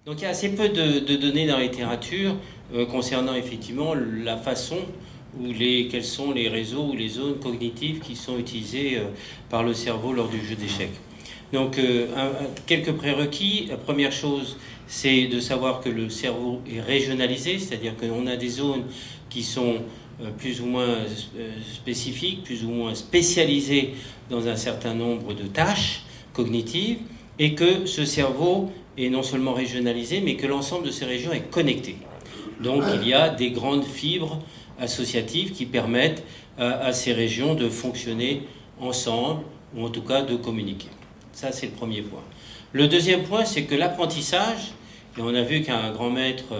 Donc il y a assez peu de données dans la littérature concernant effectivement la façon ou quels sont les réseaux ou les zones cognitives qui sont utilisées par le cerveau lors du jeu d'échecs. Donc quelques prérequis. La première chose, c'est de savoir que le cerveau est régionalisé, c'est-à-dire qu'on a des zones qui sont plus ou moins spécifiques, plus ou moins spécialisées dans un certain nombre de tâches cognitives, et que ce cerveau est non seulement régionalisé, mais que l'ensemble de ces régions est connecté. Donc il y a des grandes fibres associatives qui permettent à ces régions de fonctionner ensemble, ou en tout cas de communiquer. Ça, c'est le premier point. Le deuxième point, c'est que l'apprentissage, et on a vu qu'un grand maître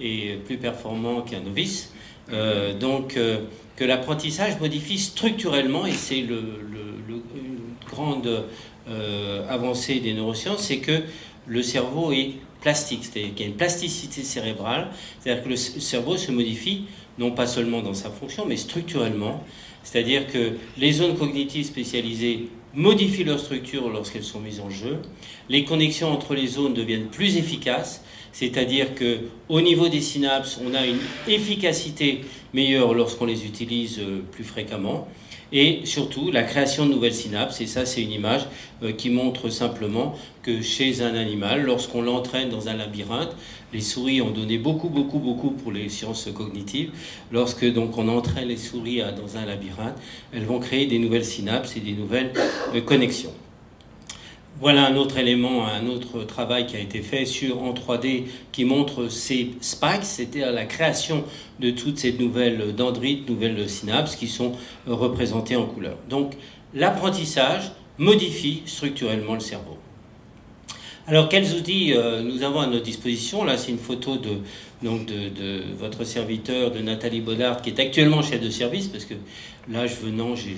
est plus performant qu'un novice, que l'apprentissage modifie structurellement, et c'est une grande avancée des neurosciences, c'est que le cerveau est plastique, c'est-à-dire qu'il y a une plasticité cérébrale, c'est-à-dire que le cerveau se modifie non pas seulement dans sa fonction, mais structurellement, c'est-à-dire que les zones cognitives spécialisées modifient leur structure lorsqu'elles sont mises en jeu, les connexions entre les zones deviennent plus efficaces, c'est-à-dire qu'au niveau des synapses, on a une efficacité meilleure lorsqu'on les utilise plus fréquemment, et surtout la création de nouvelles synapses. Et ça, c'est une image qui montre simplement que chez un animal, lorsqu'on l'entraîne dans un labyrinthe, les souris ont donné beaucoup pour les sciences cognitives. Lorsque donc on entraîne les souris dans un labyrinthe, elles vont créer des nouvelles synapses et des nouvelles connexions. Voilà un autre élément, un autre travail qui a été fait en 3D qui montre ces spikes, c'est-à-dire la création de toutes ces nouvelles dendrites, nouvelles synapses qui sont représentées en couleur. Donc l'apprentissage modifie structurellement le cerveau. Alors quels outils nous avons à notre disposition? Là, c'est une photo de votre serviteur, de Nathalie Bodard, qui est actuellement chef de service, parce que l'âge venant, j'ai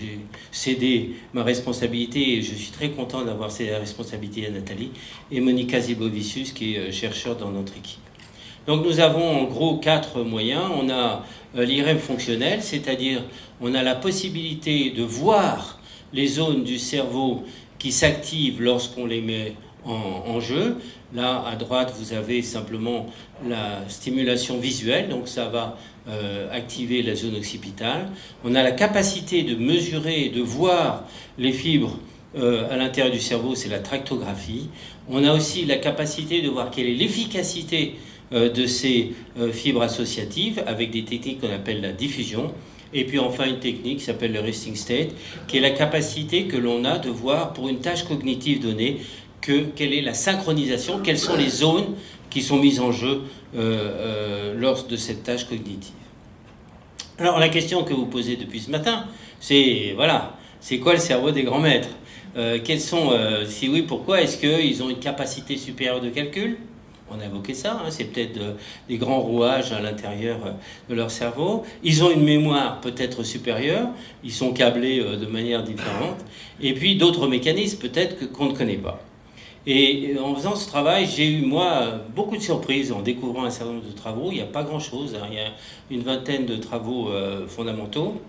cédé ma responsabilité et je suis très content d'avoir cédé la responsabilité à Nathalie, et Monica Zibovicius, qui est chercheur dans notre équipe. Donc nous avons en gros 4 moyens. On a l'IRM fonctionnel, c'est-à-dire on a la possibilité de voir les zones du cerveau qui s'activent lorsqu'on les met en jeu. Là, à droite, vous avez simplement la stimulation visuelle, donc ça va activer la zone occipitale. On a la capacité de mesurer et de voir les fibres à l'intérieur du cerveau, c'est la tractographie. On a aussi la capacité de voir quelle est l'efficacité de ces fibres associatives avec des techniques qu'on appelle la diffusion. Et puis enfin une technique qui s'appelle le resting state, qui est la capacité que l'on a de voir pour une tâche cognitive donnée quelle est la synchronisation, quelles sont les zones qui sont mises en jeu lors de cette tâche cognitive. Alors la question que vous posez depuis ce matin, c'est c'est quoi le cerveau des grands maîtres? Si oui, pourquoi est-ce qu'ils ont une capacité supérieure de calcul? On a évoqué ça, c'est peut-être des grands rouages à l'intérieur de leur cerveau. Ils ont une mémoire peut-être supérieure, ils sont câblés de manière différente, et puis d'autres mécanismes peut-être qu'on ne connaît pas. Et en faisant ce travail, j'ai eu, moi, beaucoup de surprises en découvrant un certain nombre de travaux. Il n'y a pas grand-chose, il y a une vingtaine de travaux fondamentaux.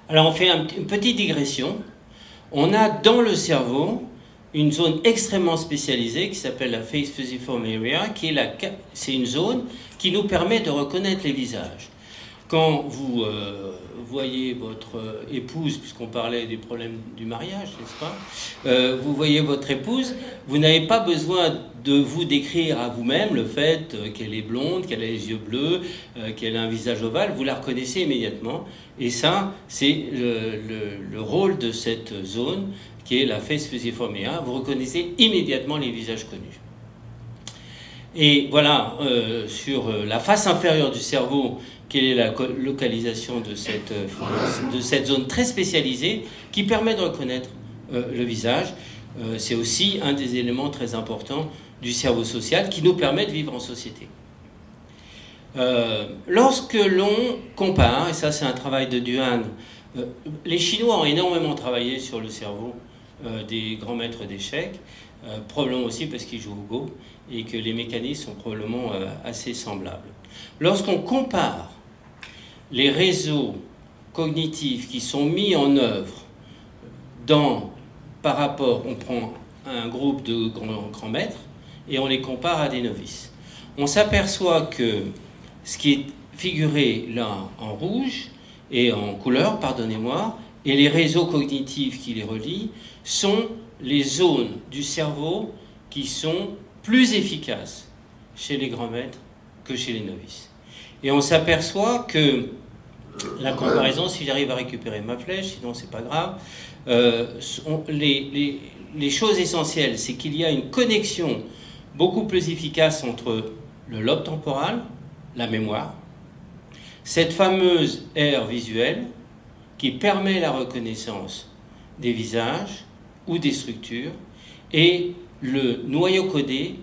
Alors on fait une petite digression. On a dans le cerveau une zone extrêmement spécialisée qui s'appelle la Face Fusiform Area, c'est une zone qui nous permet de reconnaître les visages. Quand vous voyez votre épouse, puisqu'on parlait des problèmes du mariage, n'est-ce pas, vous voyez votre épouse, vous n'avez pas besoin de vous décrire à vous-même le fait qu'elle est blonde, qu'elle a les yeux bleus, qu'elle a un visage ovale, vous la reconnaissez immédiatement. Et ça, c'est le rôle de cette zone, qui est la Face Fusiform Area. Vous reconnaissez immédiatement les visages connus. Et voilà, sur la face inférieure du cerveau, quelle est la localisation de cette zone très spécialisée qui permet de reconnaître le visage. C'est aussi un des éléments très importants du cerveau social qui nous permet de vivre en société. Lorsque l'on compare, et ça c'est un travail de Duan, les Chinois ont énormément travaillé sur le cerveau des grands maîtres d'échecs, probablement aussi parce qu'ils jouent au Go, et que les mécanismes sont probablement assez semblables. Lorsqu'on compare les réseaux cognitifs qui sont mis en œuvre par rapport, on prend un groupe de grands maîtres, et on les compare à des novices. On s'aperçoit que ce qui est figuré là en rouge et en couleur, pardonnez-moi, et les réseaux cognitifs qui les relient, sont les zones du cerveau qui sont plus efficaces chez les grands maîtres que chez les novices. Et on s'aperçoit que la comparaison, si j'arrive à récupérer ma flèche, sinon c'est pas grave, les choses essentielles, c'est qu'il y a une connexion beaucoup plus efficace entre le lobe temporal, la mémoire, cette fameuse aire visuelle qui permet la reconnaissance des visages ou des structures, et le noyau codé,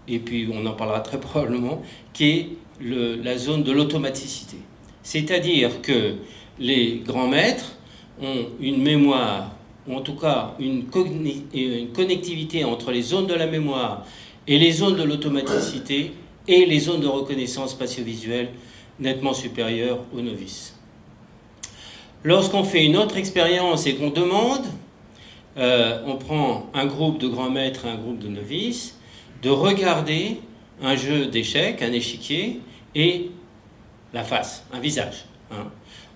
et puis on en parlera très probablement, qui est la zone de l'automaticité. C'est-à-dire que les grands maîtres ont une mémoire, ou en tout cas une connectivité entre les zones de la mémoire et les zones de l'automaticité et les zones de reconnaissance spatio-visuelle nettement supérieures aux novices. Lorsqu'on fait une autre expérience et qu'on demande, on prend un groupe de grands maîtres et un groupe de novices, de regarder un jeu d'échecs, un échiquier, et la face, un visage.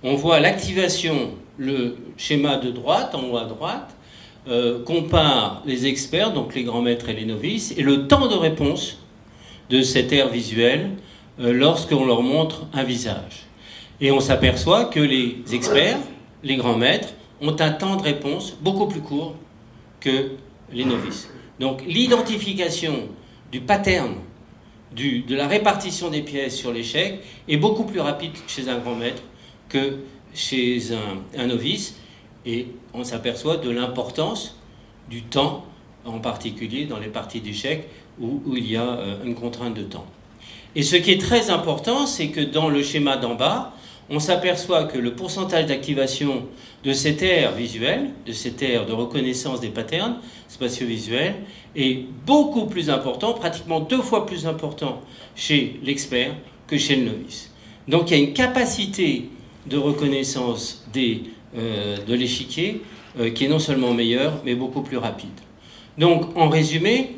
On voit l'activation, le schéma de droite, en haut à droite, compare les experts, donc les grands maîtres et les novices, et le temps de réponse de cette aire visuelle lorsqu'on leur montre un visage. Et on s'aperçoit que les experts, les grands maîtres, ont un temps de réponse beaucoup plus court que les novices. Donc l'identification du pattern, de la répartition des pièces sur l'échec est beaucoup plus rapide chez un grand maître que chez un novice, et on s'aperçoit de l'importance du temps, en particulier dans les parties d'échecs où il y a une contrainte de temps. Et ce qui est très important, c'est que dans le schéma d'en bas, on s'aperçoit que le pourcentage d'activation de cette aire visuelle, de cette aire de reconnaissance des patterns spatio-visuels, est beaucoup plus important, pratiquement 2 fois plus important chez l'expert que chez le novice. Donc il y a une capacité de reconnaissance de l'échiquier qui est non seulement meilleure, mais beaucoup plus rapide. Donc en résumé,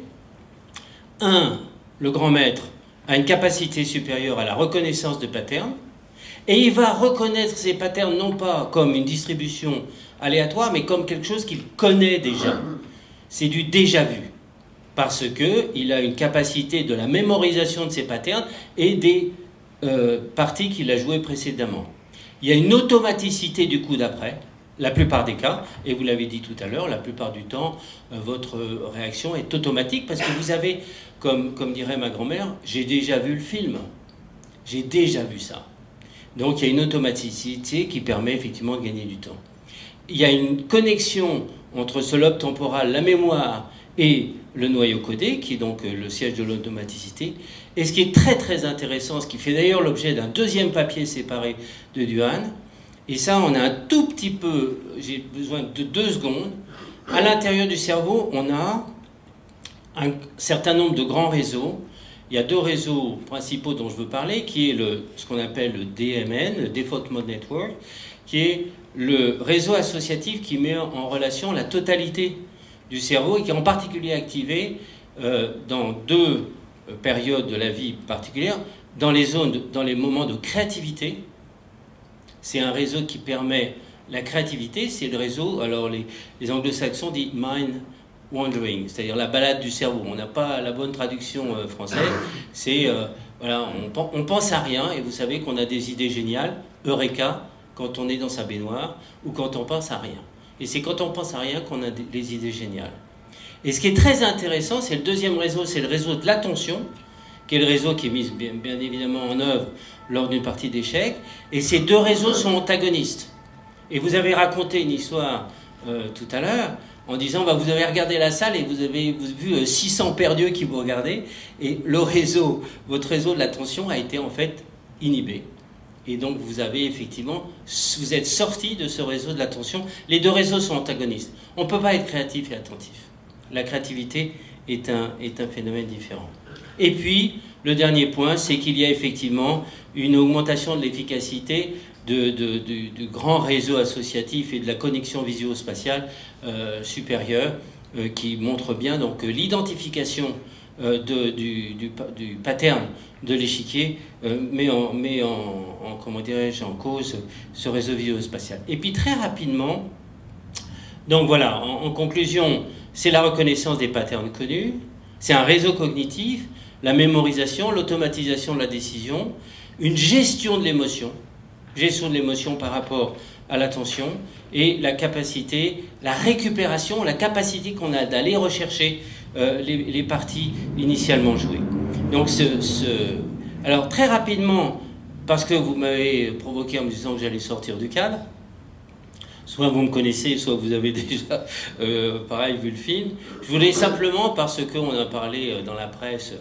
le grand maître a une capacité supérieure à la reconnaissance de patterns, et il va reconnaître ces patterns non pas comme une distribution aléatoire, mais comme quelque chose qu'il connaît déjà. C'est du déjà vu, parce qu'il a une capacité de la mémorisation de ces patterns et des parties qu'il a jouées précédemment. Il y a une automaticité du coup d'après, la plupart des cas, et vous l'avez dit tout à l'heure, la plupart du temps, votre réaction est automatique, parce que vous avez, comme dirait ma grand-mère, j'ai déjà vu le film, j'ai déjà vu ça. Donc il y a une automaticité qui permet effectivement de gagner du temps. Il y a une connexion entre ce lobe temporal, la mémoire, et le noyau codé, qui est donc le siège de l'automaticité. Et ce qui est très très intéressant, ce qui fait d'ailleurs l'objet d'un deuxième papier séparé de Duhan, et ça on a un tout petit peu, j'ai besoin de 2 secondes, à l'intérieur du cerveau on a un certain nombre de grands réseaux. Il y a 2 réseaux principaux dont je veux parler, qui est ce qu'on appelle le DMN, le Default Mode Network, qui est le réseau associatif qui met en relation la totalité du cerveau et qui est en particulier activé dans 2 périodes de la vie particulières, dans les moments de créativité. C'est un réseau qui permet la créativité, c'est le réseau, alors les anglo-saxons disent mind wandering, c'est-à-dire la balade du cerveau. On n'a pas la bonne traduction française. C'est, voilà, on pense à rien, et vous savez qu'on a des idées géniales, eureka, quand on est dans sa baignoire, ou quand on pense à rien. Et c'est quand on pense à rien qu'on a des idées géniales. Et ce qui est très intéressant, c'est le deuxième réseau, c'est le réseau de l'attention, qui est le réseau qui est mis bien évidemment en œuvre lors d'une partie d'échecs. Et ces 2 réseaux sont antagonistes. Et vous avez raconté une histoire tout à l'heure, en disant vous avez regardé la salle et vous avez vu 600 perdus qui vous regardaient, et votre réseau de l'attention a été en fait inhibé. Et donc vous êtes sorti de ce réseau de l'attention. Les 2 réseaux sont antagonistes. On ne peut pas être créatif et attentif. La créativité est un phénomène différent. Et puis, le dernier point, c'est qu'il y a effectivement une augmentation de l'efficacité du grand réseau associatif et de la connexion visio-spatiale supérieure qui montre bien donc l'identification du pattern de l'échiquier met en comment dirais-je, en cause ce réseau vidéospatial. Et puis très rapidement, donc voilà, en conclusion, c'est la reconnaissance des patterns connus, c'est un réseau cognitif, la mémorisation, l'automatisation de la décision, une gestion de l'émotion par rapport à l'attention et la capacité, la récupération, la capacité qu'on a d'aller rechercher les parties initialement jouées. Donc alors très rapidement, parce que vous m'avez provoqué en me disant que j'allais sortir du cadre, soit vous me connaissez, soit vous avez déjà, pareil, vu le film. Je voulais simplement, parce qu'on a parlé dans la presse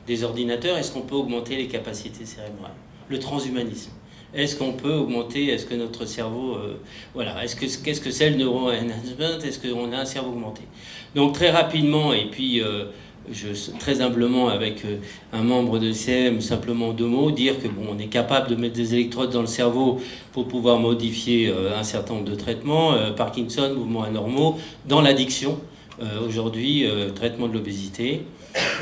des ordinateurs, est-ce qu'on peut augmenter les capacités cérébrales? Le transhumanisme. Est-ce qu'on peut augmenter, est-ce que notre cerveau... voilà, qu'est-ce que c'est le neuro-enhancement? Est-ce qu'on a un cerveau augmenté? Donc très rapidement, et puis très humblement avec un membre de CM, simplement 2 mots, dire que bon, on est capable de mettre des électrodes dans le cerveau pour pouvoir modifier un certain nombre de traitements, Parkinson, mouvements anormaux, dans l'addiction, aujourd'hui, traitement de l'obésité.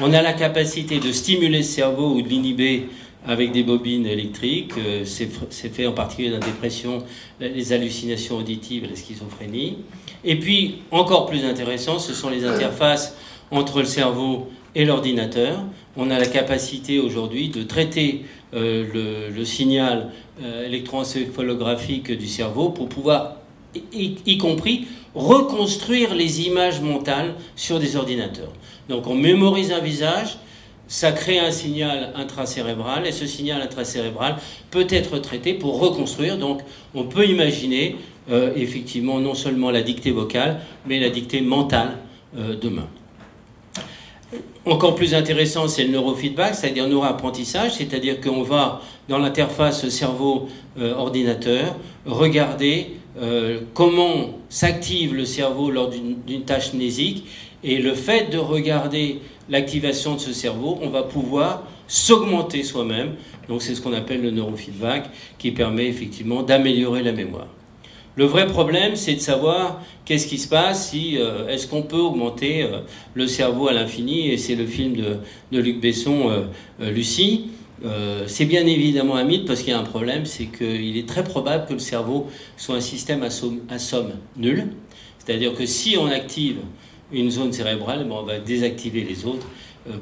On a la capacité de stimuler le cerveau ou de l'inhiber avec des bobines électriques. C'est fait en particulier dans la dépression, les hallucinations auditives et la schizophrénie. Et puis, encore plus intéressant, ce sont les interfaces entre le cerveau et l'ordinateur. On a la capacité aujourd'hui de traiter le signal électroencéphalographique du cerveau pour pouvoir, y compris, reconstruire les images mentales sur des ordinateurs. Donc on mémorise un visage, ça crée un signal intracérébral, et ce signal intracérébral peut être traité pour reconstruire. Donc on peut imaginer effectivement non seulement la dictée vocale, mais la dictée mentale demain. Encore plus intéressant, c'est le neurofeedback, c'est-à-dire neuroapprentissage, c'est-à-dire qu'on va dans l'interface cerveau-ordinateur regarder comment s'active le cerveau lors d'une tâche mnésique, et le fait de regarder l'activation de ce cerveau, on va pouvoir s'augmenter soi-même. Donc c'est ce qu'on appelle le neurofeedback, qui permet effectivement d'améliorer la mémoire. Le vrai problème, c'est de savoir qu'est-ce qui se passe si est-ce qu'on peut augmenter le cerveau à l'infini, et c'est le film de Luc Besson, Lucie. C'est bien évidemment un mythe, parce qu'il y a un problème, c'est qu'il est très probable que le cerveau soit un système à somme nulle. C'est-à-dire que si on active une zone cérébrale, on va désactiver les autres,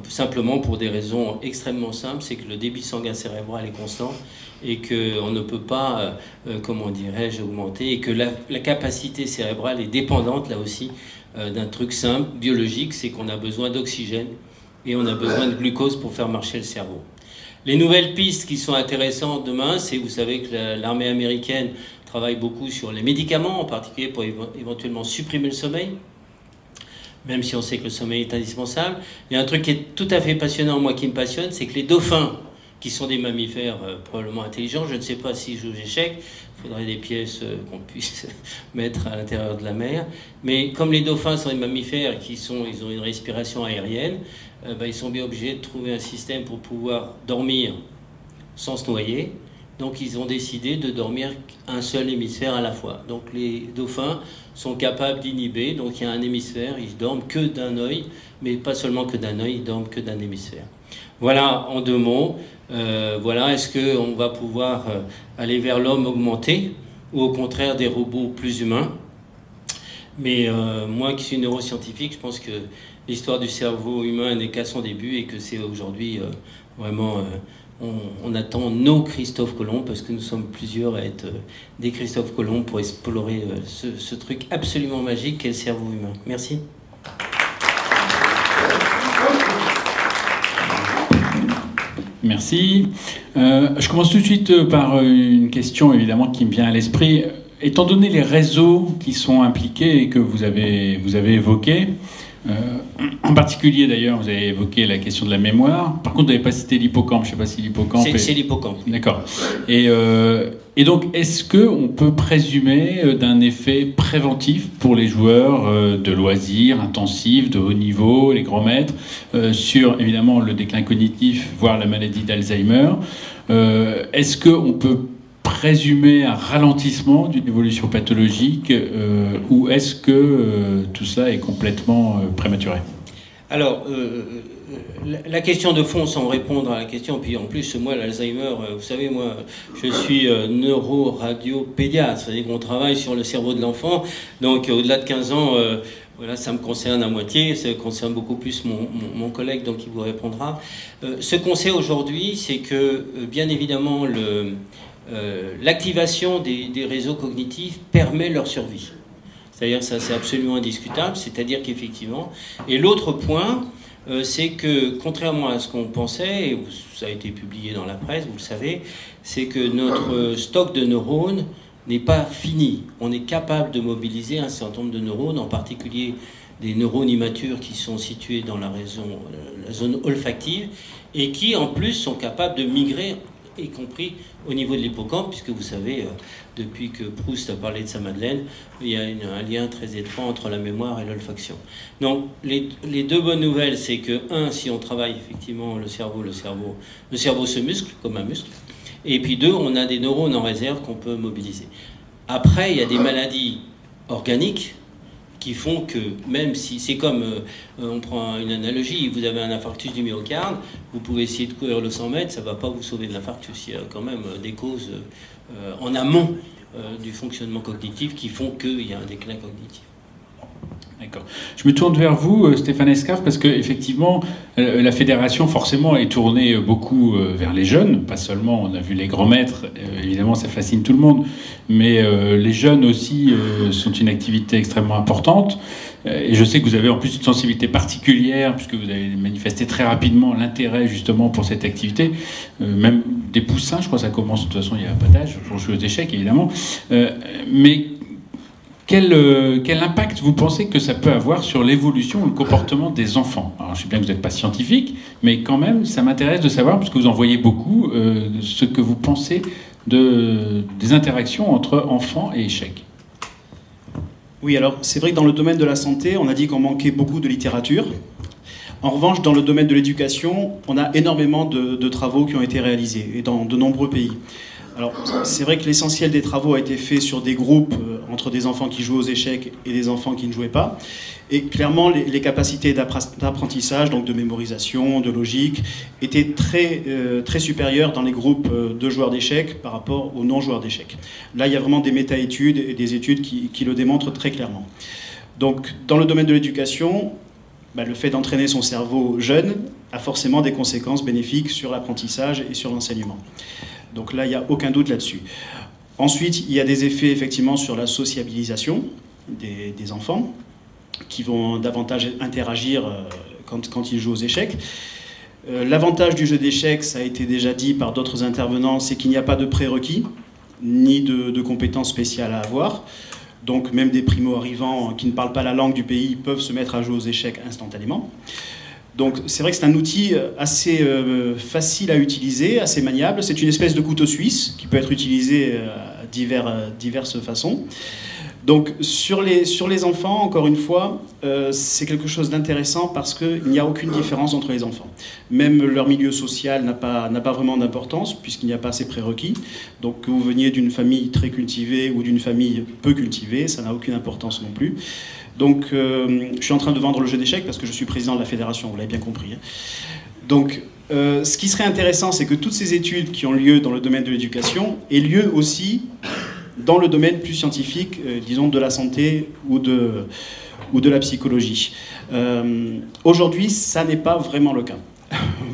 simplement pour des raisons extrêmement simples, c'est que le débit sanguin cérébral est constant et qu'on ne peut pas, comment dirais-je, augmenter, et que la capacité cérébrale est dépendante, là aussi, d'un truc simple, biologique, c'est qu'on a besoin d'oxygène et on a besoin de glucose pour faire marcher le cerveau. Les nouvelles pistes qui sont intéressantes demain, c'est, vous savez que l'armée américaine travaille beaucoup sur les médicaments, en particulier pour éventuellement supprimer le sommeil, même si on sait que le sommeil est indispensable. Il y a un truc qui est tout à fait passionnant, moi qui me passionne, c'est que les dauphins, qui sont des mammifères probablement intelligents, je ne sais pas s'ils jouent aux échecs, il faudrait des pièces qu'on puisse mettre à l'intérieur de la mer, mais comme les dauphins sont des mammifères, ils ont une respiration aérienne, ils sont bien obligés de trouver un système pour pouvoir dormir sans se noyer. Donc ils ont décidé de dormir un seul hémisphère à la fois. Donc les dauphins sont capables d'inhiber, donc il y a un hémisphère, ils dorment que d'un œil, mais pas seulement que d'un œil, ils dorment que d'un hémisphère. Voilà en 2 mots. Voilà, est-ce qu'on va pouvoir aller vers l'homme augmenté, ou au contraire des robots plus humains? Mais moi qui suis neuroscientifique, je pense que l'histoire du cerveau humain n'est qu'à son début, et que c'est aujourd'hui vraiment... on attend nos Christophe Colomb, parce que nous sommes plusieurs à être des Christophe Colomb pour explorer ce truc absolument magique qu'est le cerveau humain. Merci. Merci. Je commence tout de suite par une question évidemment qui me vient à l'esprit. Étant donné les réseaux qui sont impliqués et que vous avez évoqués, en particulier d'ailleurs, vous avez évoqué la question de la mémoire. Par contre, vous n'avez pas cité l'hippocampe. Je ne sais pas si l'hippocampe... C'est l'hippocampe. D'accord. Et donc, est-ce qu'on peut présumer d'un effet préventif pour les joueurs de loisirs intensifs, de haut niveau, les grands maîtres, sur évidemment le déclin cognitif, voire la maladie d'Alzheimer? Est-ce qu'on peut présumer un ralentissement d'une évolution pathologique, ou est-ce que tout ça est complètement prématuré? Alors, la question de fond, sans répondre à la question, puis en plus, moi, l'Alzheimer, vous savez, moi, je suis neuro-radio-pédiatre, c'est-à-dire qu'on travaille sur le cerveau de l'enfant, donc au-delà de 15 ans, voilà, ça me concerne à moitié, ça concerne beaucoup plus mon collègue, donc il vous répondra. Ce qu'on sait aujourd'hui, c'est que, bien évidemment, l'activation des réseaux cognitifs permet leur survie. C'est-à-dire ça, c'est absolument indiscutable, c'est-à-dire qu'effectivement... Et l'autre point, c'est que, contrairement à ce qu'on pensait, et ça a été publié dans la presse, vous le savez, c'est que notre stock de neurones n'est pas fini. On est capable de mobiliser un certain nombre de neurones, en particulier des neurones immatures qui sont situés dans la zone olfactive, et qui, en plus, sont capables de migrer, y compris au niveau de l'hippocampe, puisque vous savez, depuis que Proust a parlé de sa Madeleine, il y a un lien très étroit entre la mémoire et l'olfaction. Donc, les deux bonnes nouvelles, c'est que, si on travaille effectivement le cerveau se muscle comme un muscle, et puis 2, on a des neurones en réserve qu'on peut mobiliser. Après, il y a des maladies organiques qui font que, même si c'est comme, on prend une analogie, vous avez un infarctus du myocarde, vous pouvez essayer de courir le 100 mètres, ça ne va pas vous sauver de l'infarctus. Il y a quand même des causes en amont du fonctionnement cognitif qui font qu'il y a un déclin cognitif. D'accord. Je me tourne vers vous, Stéphane Escaffe, parce qu'effectivement, la fédération, forcément, est tournée beaucoup vers les jeunes. Pas seulement, on a vu les grands maîtres, évidemment, ça fascine tout le monde, mais les jeunes aussi sont une activité extrêmement importante. Et je sais que vous avez en plus une sensibilité particulière, puisque vous avez manifesté très rapidement l'intérêt, justement, pour cette activité. Même des poussins, je crois que ça commence, de toute façon, il n'y a pas d'âge pour jouer aux échecs, évidemment. Mais quel impact vous pensez que ça peut avoir sur l'évolution ou le comportement des enfants? Alors, je sais bien que vous n'êtes pas scientifique, mais quand même, ça m'intéresse de savoir, parce que vous en voyez beaucoup, ce que vous pensez des interactions entre enfants et échecs. Oui, alors c'est vrai que dans le domaine de la santé, on a dit qu'on manquait beaucoup de littérature. En revanche, dans le domaine de l'éducation, on a énormément de travaux qui ont été réalisés, et dans de nombreux pays. Alors, c'est vrai que l'essentiel des travaux a été fait sur des groupes entre des enfants qui jouaient aux échecs et des enfants qui ne jouaient pas. Et clairement, les capacités d'apprentissage, donc de mémorisation, de logique, étaient très supérieures dans les groupes de joueurs d'échecs par rapport aux non-joueurs d'échecs. Là, il y a vraiment des méta-études et des études qui le démontrent très clairement. Donc, dans le domaine de l'éducation, le fait d'entraîner son cerveau jeune a forcément des conséquences bénéfiques sur l'apprentissage et sur l'enseignement. Donc là, il n'y a aucun doute là-dessus. Ensuite, il y a des effets effectivement sur la sociabilisation des enfants qui vont davantage interagir quand ils jouent aux échecs. L'avantage du jeu d'échecs, ça a été déjà dit par d'autres intervenants, c'est qu'il n'y a pas de prérequis ni de compétences spéciales à avoir. Donc même des primo-arrivants qui ne parlent pas la langue du pays peuvent se mettre à jouer aux échecs instantanément. Donc c'est vrai que c'est un outil assez facile à utiliser, assez maniable. C'est une espèce de couteau suisse qui peut être utilisé à diverses façons. Donc sur les enfants, encore une fois, c'est quelque chose d'intéressant parce qu'il n'y a aucune différence entre les enfants. Même leur milieu social n'a pas vraiment d'importance puisqu'il n'y a pas ces prérequis. Donc que vous veniez d'une famille très cultivée ou d'une famille peu cultivée, ça n'a aucune importance non plus. Donc, je suis en train de vendre le jeu d'échecs parce que je suis président de la fédération, vous l'avez bien compris. Donc, ce qui serait intéressant, c'est que toutes ces études qui ont lieu dans le domaine de l'éducation aient lieu aussi dans le domaine plus scientifique, disons, de la santé ou de la psychologie. Aujourd'hui, ça n'est pas vraiment le cas.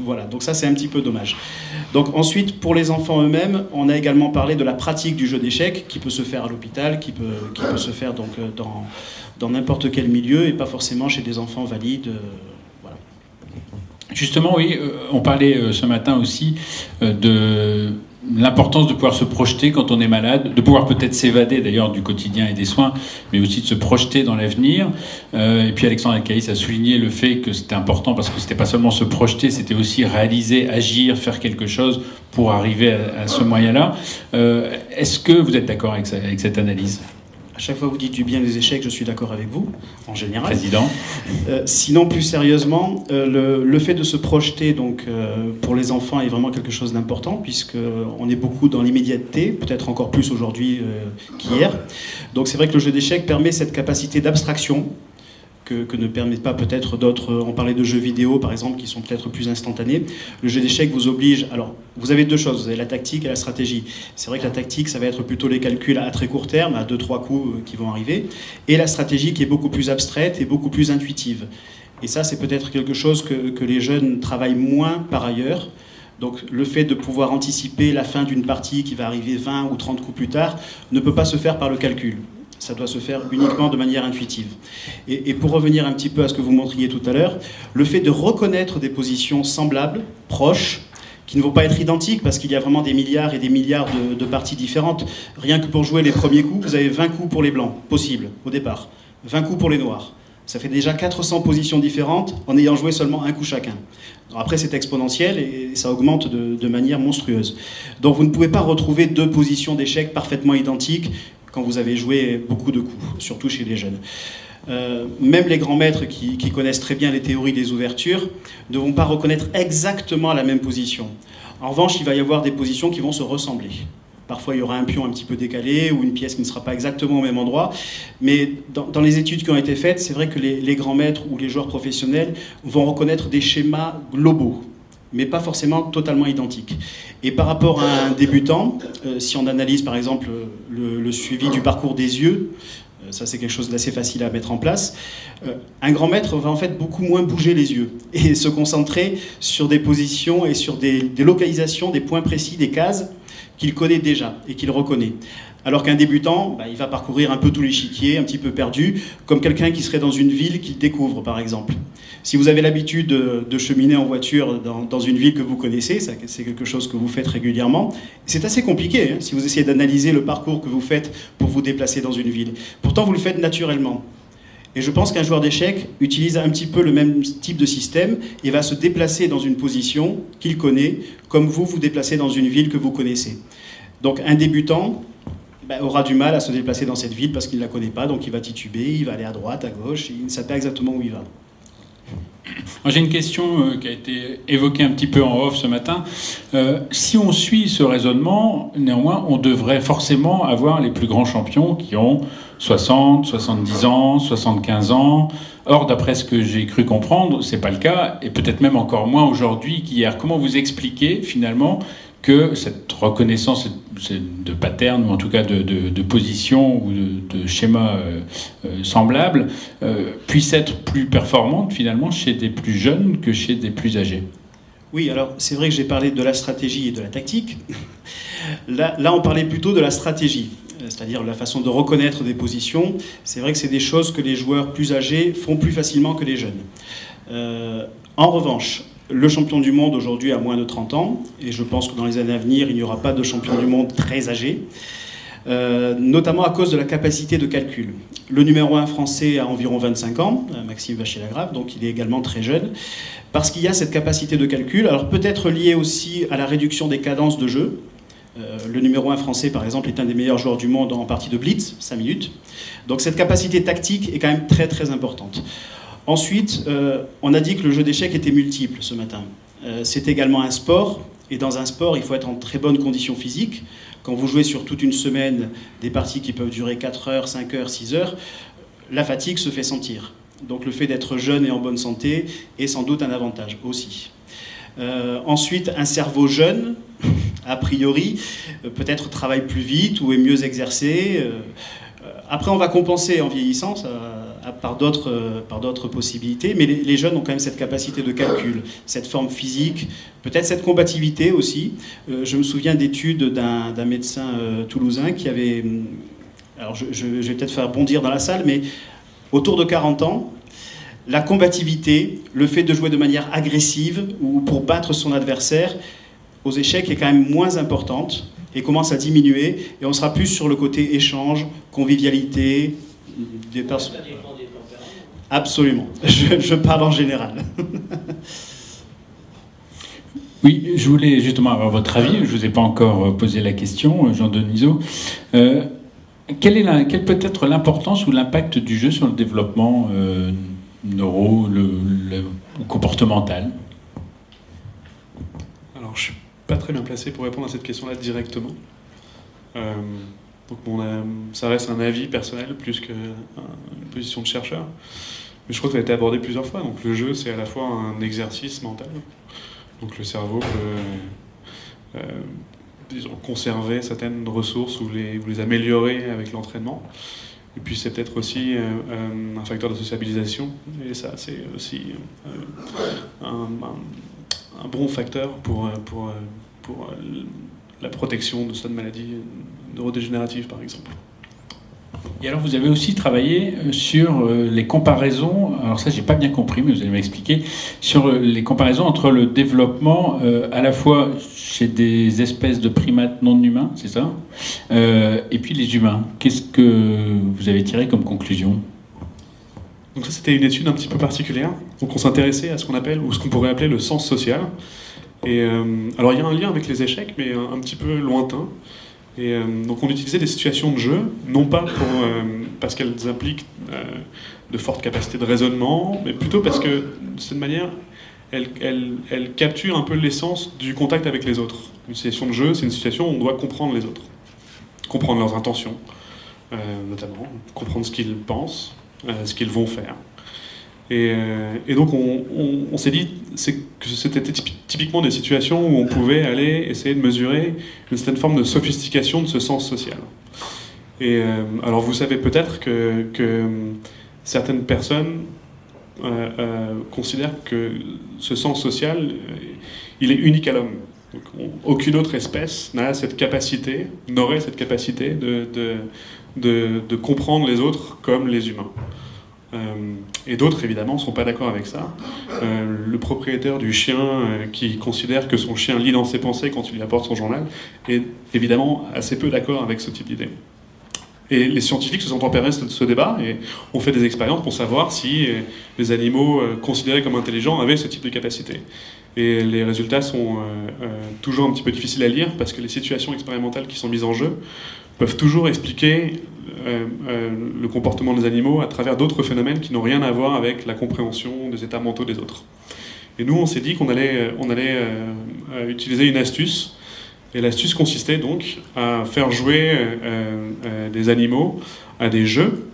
Voilà, donc ça, c'est un petit peu dommage. Donc ensuite, pour les enfants eux-mêmes, on a également parlé de la pratique du jeu d'échecs qui peut se faire à l'hôpital, qui peut se faire donc dans n'importe quel milieu et pas forcément chez des enfants valides. Voilà. Justement, oui, on parlait ce matin aussi de l'importance de pouvoir se projeter quand on est malade, de pouvoir peut-être s'évader d'ailleurs du quotidien et des soins, mais aussi de se projeter dans l'avenir. Et puis Alexandre Alcaïs a souligné le fait que c'était important parce que c'était pas seulement se projeter, c'était aussi réaliser, agir, faire quelque chose pour arriver à ce moyen-là. Est-ce que vous êtes d'accord avec cette analyse ? À chaque fois que vous dites du bien des échecs, je suis d'accord avec vous, en général. Président. Sinon, plus sérieusement, le fait de se projeter donc, pour les enfants est vraiment quelque chose d'important, puisqu'on est beaucoup dans l'immédiateté, peut-être encore plus aujourd'hui qu'hier. Donc c'est vrai que le jeu d'échecs permet cette capacité d'abstraction que ne permettent pas peut-être d'autres. On parlait de jeux vidéo, par exemple, qui sont peut-être plus instantanés. Le jeu d'échecs vous oblige... Alors, vous avez deux choses. Vous avez la tactique et la stratégie. C'est vrai que la tactique, ça va être plutôt les calculs à très court terme, à 2-3 coups qui vont arriver. Et la stratégie qui est beaucoup plus abstraite et beaucoup plus intuitive. Et ça, c'est peut-être quelque chose que les jeunes travaillent moins par ailleurs. Donc le fait de pouvoir anticiper la fin d'une partie qui va arriver 20 ou 30 coups plus tard ne peut pas se faire par le calcul. Ça doit se faire uniquement de manière intuitive. Et pour revenir un petit peu à ce que vous montriez tout à l'heure, le fait de reconnaître des positions semblables, proches, qui ne vont pas être identiques parce qu'il y a vraiment des milliards et des milliards de parties différentes. Rien que pour jouer les premiers coups, vous avez 20 coups pour les blancs, possible, au départ. 20 coups pour les noirs. Ça fait déjà 400 positions différentes en ayant joué seulement un coup chacun. Alors après, c'est exponentiel et ça augmente de manière monstrueuse. Donc vous ne pouvez pas retrouver deux positions d'échecs parfaitement identiques quand vous avez joué beaucoup de coups, surtout chez les jeunes. Même les grands maîtres qui connaissent très bien les théories des ouvertures ne vont pas reconnaître exactement la même position. En revanche, il va y avoir des positions qui vont se ressembler. Parfois, il y aura un pion un petit peu décalé ou une pièce qui ne sera pas exactement au même endroit. Mais dans les études qui ont été faites, c'est vrai que les grands maîtres ou les joueurs professionnels vont reconnaître des schémas globaux, mais pas forcément totalement identiques. Et par rapport à un débutant, si on analyse par exemple le suivi du parcours des yeux, ça c'est quelque chose d'assez facile à mettre en place, un grand maître va en fait beaucoup moins bouger les yeux et se concentrer sur des positions et sur des localisations, des points précis, des cases qu'il connaît déjà et qu'il reconnaît. Alors qu'un débutant, il va parcourir un peu tout l'échiquier, un petit peu perdu, comme quelqu'un qui serait dans une ville qu'il découvre, par exemple. Si vous avez l'habitude de cheminer en voiture dans une ville que vous connaissez, c'est quelque chose que vous faites régulièrement, c'est assez compliqué si vous essayez d'analyser le parcours que vous faites pour vous déplacer dans une ville. Pourtant, vous le faites naturellement. Et je pense qu'un joueur d'échecs utilise un petit peu le même type de système et va se déplacer dans une position qu'il connaît, comme vous vous déplacez dans une ville que vous connaissez. Donc un débutant aura du mal à se déplacer dans cette ville parce qu'il ne la connaît pas, donc il va tituber, il va aller à droite, à gauche, il ne sait pas exactement où il va. J'ai une question qui a été évoquée un petit peu en off ce matin. Si on suit ce raisonnement, néanmoins, on devrait forcément avoir les plus grands champions qui ont 60, 70 ans, 75 ans. Or, d'après ce que j'ai cru comprendre, c'est pas le cas, et peut-être même encore moins aujourd'hui qu'hier. Comment vous expliquez finalement que cette reconnaissance de pattern, ou en tout cas de position ou de schéma semblable, puisse être plus performante finalement chez des plus jeunes que chez des plus âgés? Oui, alors c'est vrai que j'ai parlé de la stratégie et de la tactique. Là, on parlait plutôt de la stratégie, c'est-à-dire la façon de reconnaître des positions. C'est vrai que c'est des choses que les joueurs plus âgés font plus facilement que les jeunes. En revanche, le champion du monde aujourd'hui a moins de 30 ans, et je pense que dans les années à venir, il n'y aura pas de champion du monde très âgé, notamment à cause de la capacité de calcul. Le numéro 1 français a environ 25 ans, Maxime Vachier-Lagrave, donc il est également très jeune, parce qu'il y a cette capacité de calcul, alors peut-être liée aussi à la réduction des cadences de jeu. Le numéro 1 français, par exemple, est un des meilleurs joueurs du monde en partie de blitz, 5 minutes. Donc cette capacité tactique est quand même très très importante. Ensuite, on a dit que le jeu d'échecs était multiple ce matin. C'est également un sport, et dans un sport, il faut être en très bonne condition physique. Quand vous jouez sur toute une semaine des parties qui peuvent durer 4 heures, 5 heures, 6 heures, la fatigue se fait sentir. Donc le fait d'être jeune et en bonne santé est sans doute un avantage aussi. Ensuite, un cerveau jeune, a priori, peut-être travaille plus vite ou est mieux exercé. Après, on va compenser en vieillissant par d'autres possibilités, mais les jeunes ont quand même cette capacité de calcul, cette forme physique, peut-être cette combativité aussi. Je me souviens d'études d'un médecin toulousain qui avait... Alors, je vais peut-être faire bondir dans la salle, mais autour de 40 ans, la combativité, le fait de jouer de manière agressive ou pour battre son adversaire aux échecs est quand même moins importante et commence à diminuer, et on sera plus sur le côté échange, convivialité, des personnes. Absolument, je parle en général. Oui, je voulais justement avoir votre avis, je ne vous ai pas encore posé la question, Jean Denisot. Quelle peut être l'importance ou l'impact du jeu sur le développement neuro, ou comportemental? Alors, je suis pas très bien placé pour répondre à cette question-là directement. Donc ça reste un avis personnel plus qu'une position de chercheur. Mais je crois que ça a été abordé plusieurs fois. Donc le jeu, c'est à la fois un exercice mental. Donc le cerveau peut disons, conserver certaines ressources ou les améliorer avec l'entraînement. Et puis c'est peut-être aussi un facteur de sociabilisation. Et ça, c'est aussi un bon facteur pour la protection de certaines maladies neurodégénératives, par exemple. Et alors, vous avez aussi travaillé sur les comparaisons, alors ça, j'ai pas bien compris, mais vous allez m'expliquer, sur les comparaisons entre le développement à la fois chez des espèces de primates non humains, c'est ça, et puis les humains. Qu'est-ce que vous avez tiré comme conclusion ? Donc ça, c'était une étude un petit peu particulière. Donc on s'intéressait à ce qu'on appelle, ou ce qu'on pourrait appeler le sens social. Et alors il y a un lien avec les échecs, mais un petit peu lointain. Et donc on utilisait des situations de jeu, non pas parce qu'elles impliquent de fortes capacités de raisonnement, mais plutôt parce que, de cette manière, elles capturent un peu l'essence du contact avec les autres. Une situation de jeu, c'est une situation où on doit comprendre les autres. Comprendre leurs intentions, notamment. Comprendre ce qu'ils pensent, ce qu'ils vont faire. Et donc on s'est dit que c'était typiquement des situations où on pouvait aller essayer de mesurer une certaine forme de sophistication de ce sens social. Et alors vous savez peut-être que certaines personnes considèrent que ce sens social, il est unique à l'homme. Donc, aucune autre espèce n'aurait cette capacité de comprendre les autres comme les humains. Et d'autres, évidemment, ne sont pas d'accord avec ça. Le propriétaire du chien qui considère que son chien lit dans ses pensées quand il lui apporte son journal est évidemment assez peu d'accord avec ce type d'idée. Et les scientifiques se sont emparés de ce débat et ont fait des expériences pour savoir si les animaux considérés comme intelligents avaient ce type de capacité. Et les résultats sont toujours un petit peu difficiles à lire parce que les situations expérimentales qui sont mises en jeu peuvent toujours expliquer le comportement des animaux à travers d'autres phénomènes qui n'ont rien à voir avec la compréhension des états mentaux des autres. Et nous, on s'est dit qu'on allait utiliser une astuce. Et l'astuce consistait donc à faire jouer des animaux à des jeux.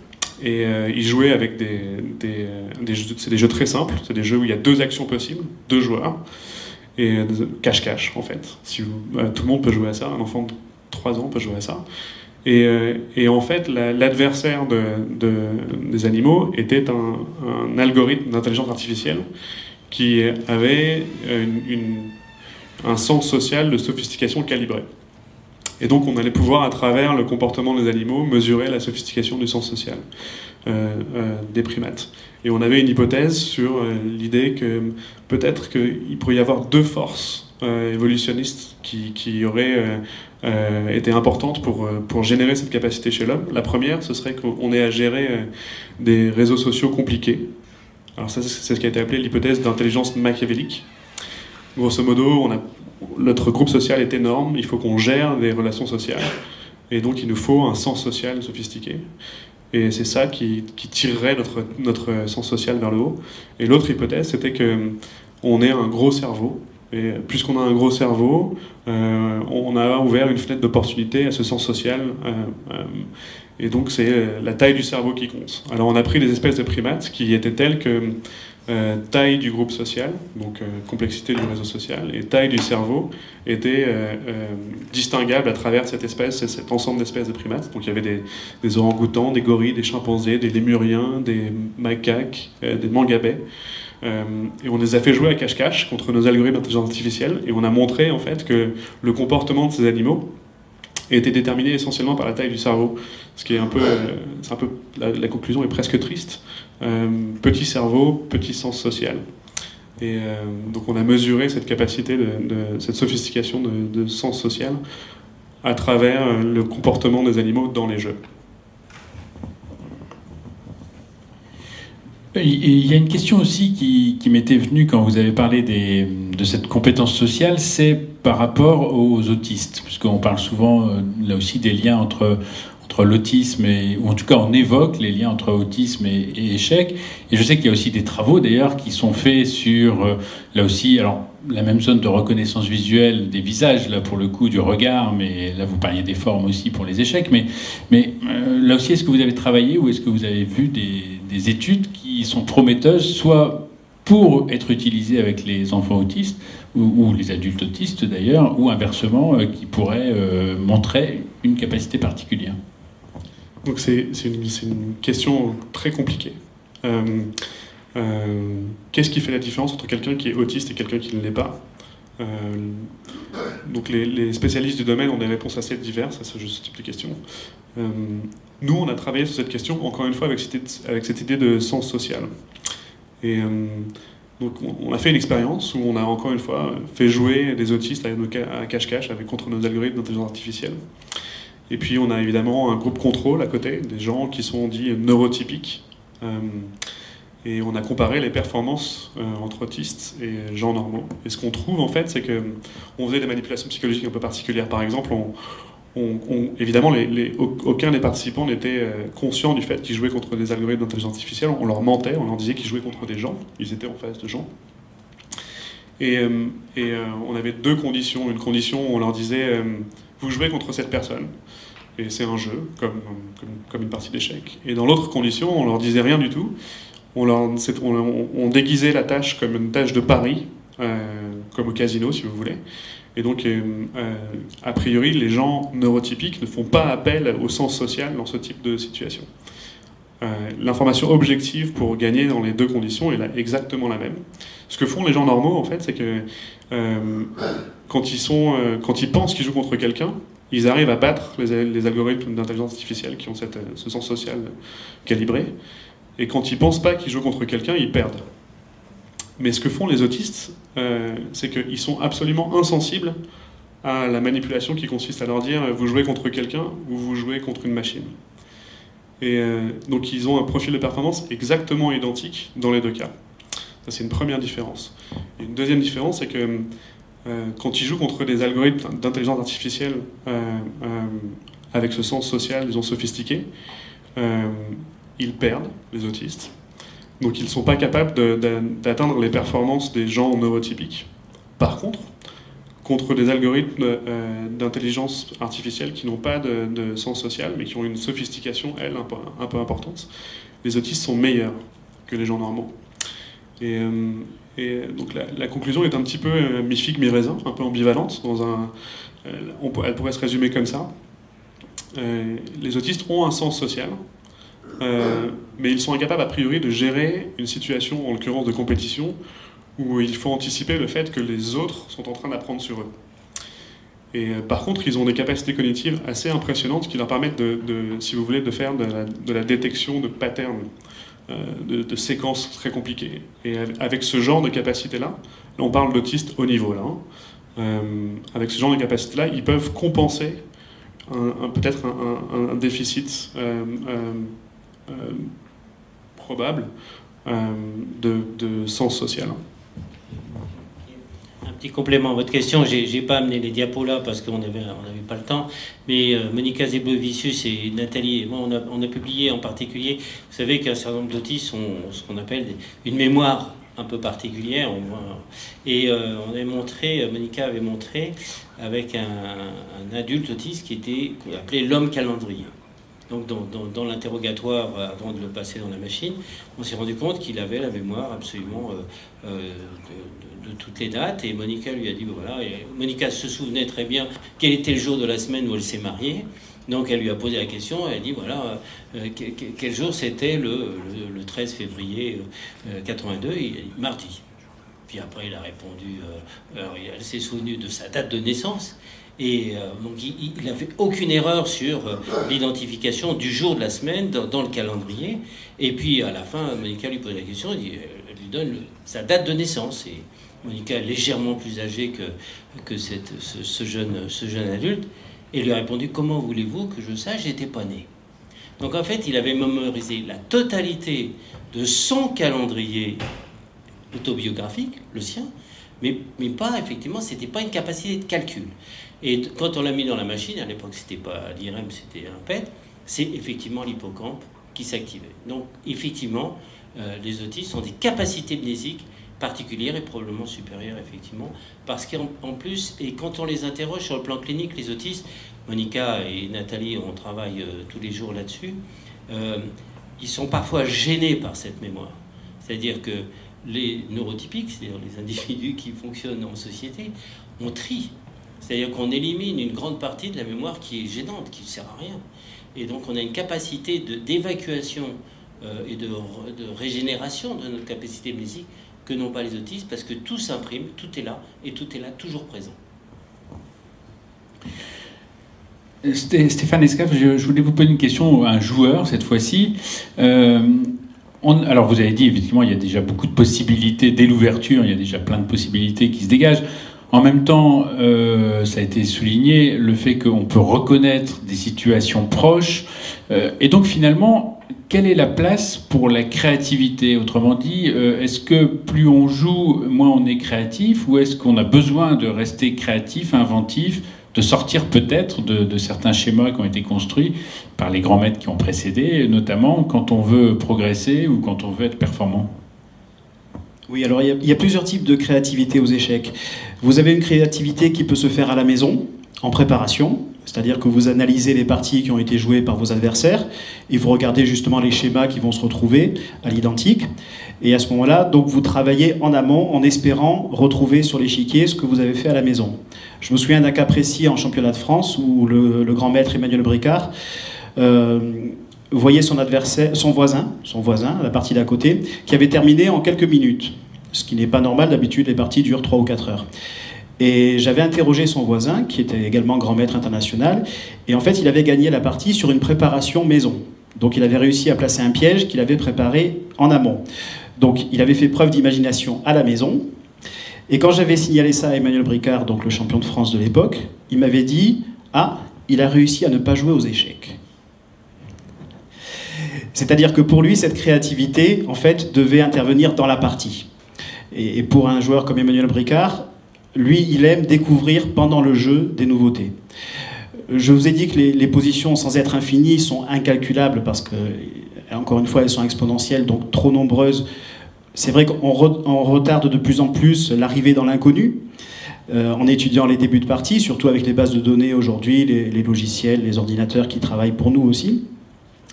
Et ils jouaient avec des jeux, c'est des jeux très simples, c'est des jeux où il y a 2 actions possibles, 2 joueurs, et cache-cache en fait. Tout le monde peut jouer à ça, un enfant de 3 ans peut jouer à ça. Et en fait, l'adversaire des animaux était un algorithme d'intelligence artificielle qui avait un sens social de sophistication calibré. Et donc on allait pouvoir, à travers le comportement des animaux, mesurer la sophistication du sens social des primates. Et on avait une hypothèse sur l'idée que peut-être qu'il pourrait y avoir 2 forces évolutionnistes qui auraient été importantes pour générer cette capacité chez l'homme. La première, ce serait qu'on ait à gérer des réseaux sociaux compliqués. Alors ça, c'est ce qui a été appelé l'hypothèse d'intelligence machiavélique. Grosso modo, notre groupe social est énorme, il faut qu'on gère des relations sociales, et donc il nous faut un sens social sophistiqué. Et c'est ça qui tirerait notre sens social vers le haut. Et l'autre hypothèse, c'était qu'on ait un gros cerveau, et puisqu'on a un gros cerveau, on a ouvert une fenêtre d'opportunité à ce sens social, et donc c'est la taille du cerveau qui compte. Alors on a pris des espèces de primates qui étaient telles que taille du groupe social, donc complexité du réseau social, et taille du cerveau étaient distinguables à travers cet ensemble d'espèces de primates. Donc il y avait des orang-outans, des gorilles, des chimpanzés, des lémuriens, des macaques, des mangabais. Et on les a fait jouer à cache-cache contre nos algorithmes d'intelligence artificielle, et on a montré en fait que le comportement de ces animaux était déterminé essentiellement par la taille du cerveau. Ce qui est la conclusion est presque triste. Petit cerveau, petit sens social. Et donc on a mesuré cette capacité, cette sophistication de sens social à travers le comportement des animaux dans les jeux. Il y a une question aussi qui m'était venue quand vous avez parlé de cette compétence sociale, c'est par rapport aux autistes, puisqu'on parle souvent là aussi des liens entre l'autisme, ou en tout cas on évoque les liens entre autisme et échec. Et je sais qu'il y a aussi des travaux d'ailleurs qui sont faits sur, là aussi, alors la même zone de reconnaissance visuelle des visages, là pour le coup du regard, mais là vous parliez des formes aussi pour les échecs, mais là aussi est-ce que vous avez travaillé ou est-ce que vous avez vu des études qui qui sont prometteuses, soit pour être utilisées avec les enfants autistes, ou les adultes autistes d'ailleurs, ou inversement, qui pourraient montrer une capacité particulière. Donc c'est une question très compliquée. Qu'est-ce qui fait la différence entre quelqu'un qui est autiste et quelqu'un qui ne l'est pas? Donc les spécialistes du domaine ont des réponses assez diverses à ce type de questions. Nous, on a travaillé sur cette question, encore une fois, avec cette idée de sens social. Et donc on a fait une expérience où on a, encore une fois, fait jouer des autistes à cache-cache contre nos algorithmes d'intelligence artificielle. Et puis on a évidemment un groupe contrôle à côté, des gens qui sont dits neurotypiques. Et on a comparé les performances entre autistes et gens normaux. Et ce qu'on trouve, en fait, c'est qu'on faisait des manipulations psychologiques un peu particulières. Par exemple, évidemment, aucun des participants n'était conscient du fait qu'ils jouaient contre des algorithmes d'intelligence artificielle. On leur mentait, on leur disait qu'ils jouaient contre des gens. Ils étaient en face de gens. Et on avait deux conditions. Une condition où on leur disait vous jouez contre cette personne. Et c'est un jeu, comme une partie d'échecs. Et dans l'autre condition, on leur disait rien du tout. On déguisait la tâche comme une tâche de pari, comme au casino si vous voulez. Et donc, a priori, les gens neurotypiques ne font pas appel au sens social dans ce type de situation. L'information objective pour gagner dans les deux conditions est exactement la même. Ce que font les gens normaux, en fait, c'est que quand ils pensent qu'ils jouent contre quelqu'un, ils arrivent à battre les algorithmes d'intelligence artificielle qui ont ce sens social calibré. Et quand ils ne pensent pas qu'ils jouent contre quelqu'un, ils perdent. Mais ce que font les autistes, c'est qu'ils sont absolument insensibles à la manipulation qui consiste à leur dire vous jouez contre quelqu'un ou vous jouez contre une machine. Et donc ils ont un profil de performance exactement identique dans les deux cas. Ça, c'est une première différence. Et une deuxième différence, c'est que quand ils jouent contre des algorithmes d'intelligence artificielle avec ce sens social, disons, sophistiqué, ils perdent, les autistes. Donc ils ne sont pas capables d'atteindre les performances des gens neurotypiques. Par contre des algorithmes d'intelligence artificielle qui n'ont pas de sens social, mais qui ont une sophistication, elle, un peu importante, les autistes sont meilleurs que les gens normaux. Et donc la conclusion est un petit peu mi-figue, mi-raisin, un peu ambivalente. Elle pourrait se résumer comme ça. Les autistes ont un sens social, mais ils sont incapables a priori de gérer une situation, en l'occurrence de compétition, où il faut anticiper le fait que les autres sont en train d'apprendre sur eux. Et par contre, ils ont des capacités cognitives assez impressionnantes qui leur permettent si vous voulez, de faire de la détection de patterns, de séquences très compliquées. Et avec ce genre de capacité-là, on parle d'autistes haut niveau, là, avec ce genre de capacité-là, ils peuvent compenser peut-être un déficit probable de sens social. Un petit complément à votre question, j'ai pas amené les diapos là parce qu'on n'avait pas le temps, mais Monica Zebovicius et Nathalie et moi, on a publié en particulier, vous savez qu'un certain nombre d'autistes ont ce qu'on appelle une mémoire un peu particulière, et on avait montré, Monica avait montré avec un adulte autiste qui était appelé l'homme calendrier. Donc dans l'interrogatoire, avant de le passer dans la machine, on s'est rendu compte qu'il avait la mémoire absolument de toutes les dates. Et Monica lui a dit, voilà, et Monica se souvenait très bien quel était le jour de la semaine où elle s'est mariée. Donc elle lui a posé la question, elle a dit, voilà, quel jour c'était le 13 février 82, il a dit mardi. Puis après il a répondu, elle s'est souvenue de sa date de naissance. Et donc il n'a fait aucune erreur sur l'identification du jour de la semaine dans le calendrier. Et puis à la fin, Monica lui pose la question, elle lui donne sa date de naissance. Et Monica est légèrement plus âgée que ce jeune adulte. Et lui a répondu, comment voulez-vous que je sache, j'étais pas né. Donc en fait, il avait mémorisé la totalité de son calendrier autobiographique, le sien, mais pas, effectivement, c'était pas une capacité de calcul. Et quand on l'a mis dans la machine, à l'époque c'était pas l'IRM, c'était un PET, c'est effectivement l'hippocampe qui s'activait. Donc effectivement, les autistes ont des capacités mnésiques particulières et probablement supérieures, effectivement, parce qu'en plus, et quand on les interroge sur le plan clinique, les autistes, Monica et Nathalie, on travaille tous les jours là-dessus, ils sont parfois gênés par cette mémoire. C'est-à-dire que les neurotypiques, c'est-à-dire les individus qui fonctionnent en société, on trie. C'est-à-dire qu'on élimine une grande partie de la mémoire qui est gênante, qui ne sert à rien. Et donc on a une capacité d'évacuation et de régénération de notre capacité amnésique que n'ont pas les autistes, parce que tout s'imprime, tout est là, et tout est là toujours présent. Stéphane Escaffe, je voulais vous poser une question à un joueur cette fois-ci. Alors vous avez dit, effectivement, il y a déjà beaucoup de possibilités dès l'ouverture, il y a déjà plein de possibilités qui se dégagent. En même temps, ça a été souligné, le fait qu'on peut reconnaître des situations proches. Et donc finalement, quelle est la place pour la créativité? Autrement dit, est-ce que plus on joue, moins on est créatif? Ou est-ce qu'on a besoin de rester créatif, inventif, de sortir peut-être de certains schémas qui ont été construits par les grands maîtres qui ont précédé, notamment quand on veut progresser ou quand on veut être performant? Oui, alors il y a plusieurs types de créativité aux échecs. Vous avez une créativité qui peut se faire à la maison, en préparation, c'est-à-dire que vous analysez les parties qui ont été jouées par vos adversaires et vous regardez justement les schémas qui vont se retrouver à l'identique. Et à ce moment-là, donc vous travaillez en amont en espérant retrouver sur l'échiquier ce que vous avez fait à la maison. Je me souviens d'un cas précis en championnat de France où le grand maître Emmanuel Bricard voyait son adversaire, son voisin, la partie d'à côté, qui avait terminé en quelques minutes. Ce qui n'est pas normal, d'habitude les parties durent 3 ou 4 heures. Et j'avais interrogé son voisin, qui était également grand maître international, et en fait il avait gagné la partie sur une préparation maison. Donc il avait réussi à placer un piège qu'il avait préparé en amont. Donc il avait fait preuve d'imagination à la maison, et quand j'avais signalé ça à Emmanuel Bricard, donc le champion de France de l'époque, il m'avait dit « Ah, il a réussi à ne pas jouer aux échecs ». C'est-à-dire que pour lui, cette créativité, en fait, devait intervenir dans la partie. Et pour un joueur comme Emmanuel Bricard, lui, il aime découvrir pendant le jeu des nouveautés. Je vous ai dit que les positions, sans être infinies, sont incalculables parce que, encore une fois, elles sont exponentielles, donc trop nombreuses. C'est vrai qu'on retarde de plus en plus l'arrivée dans l'inconnu, en étudiant les débuts de partie, surtout avec les bases de données aujourd'hui, les logiciels, les ordinateurs qui travaillent pour nous aussi.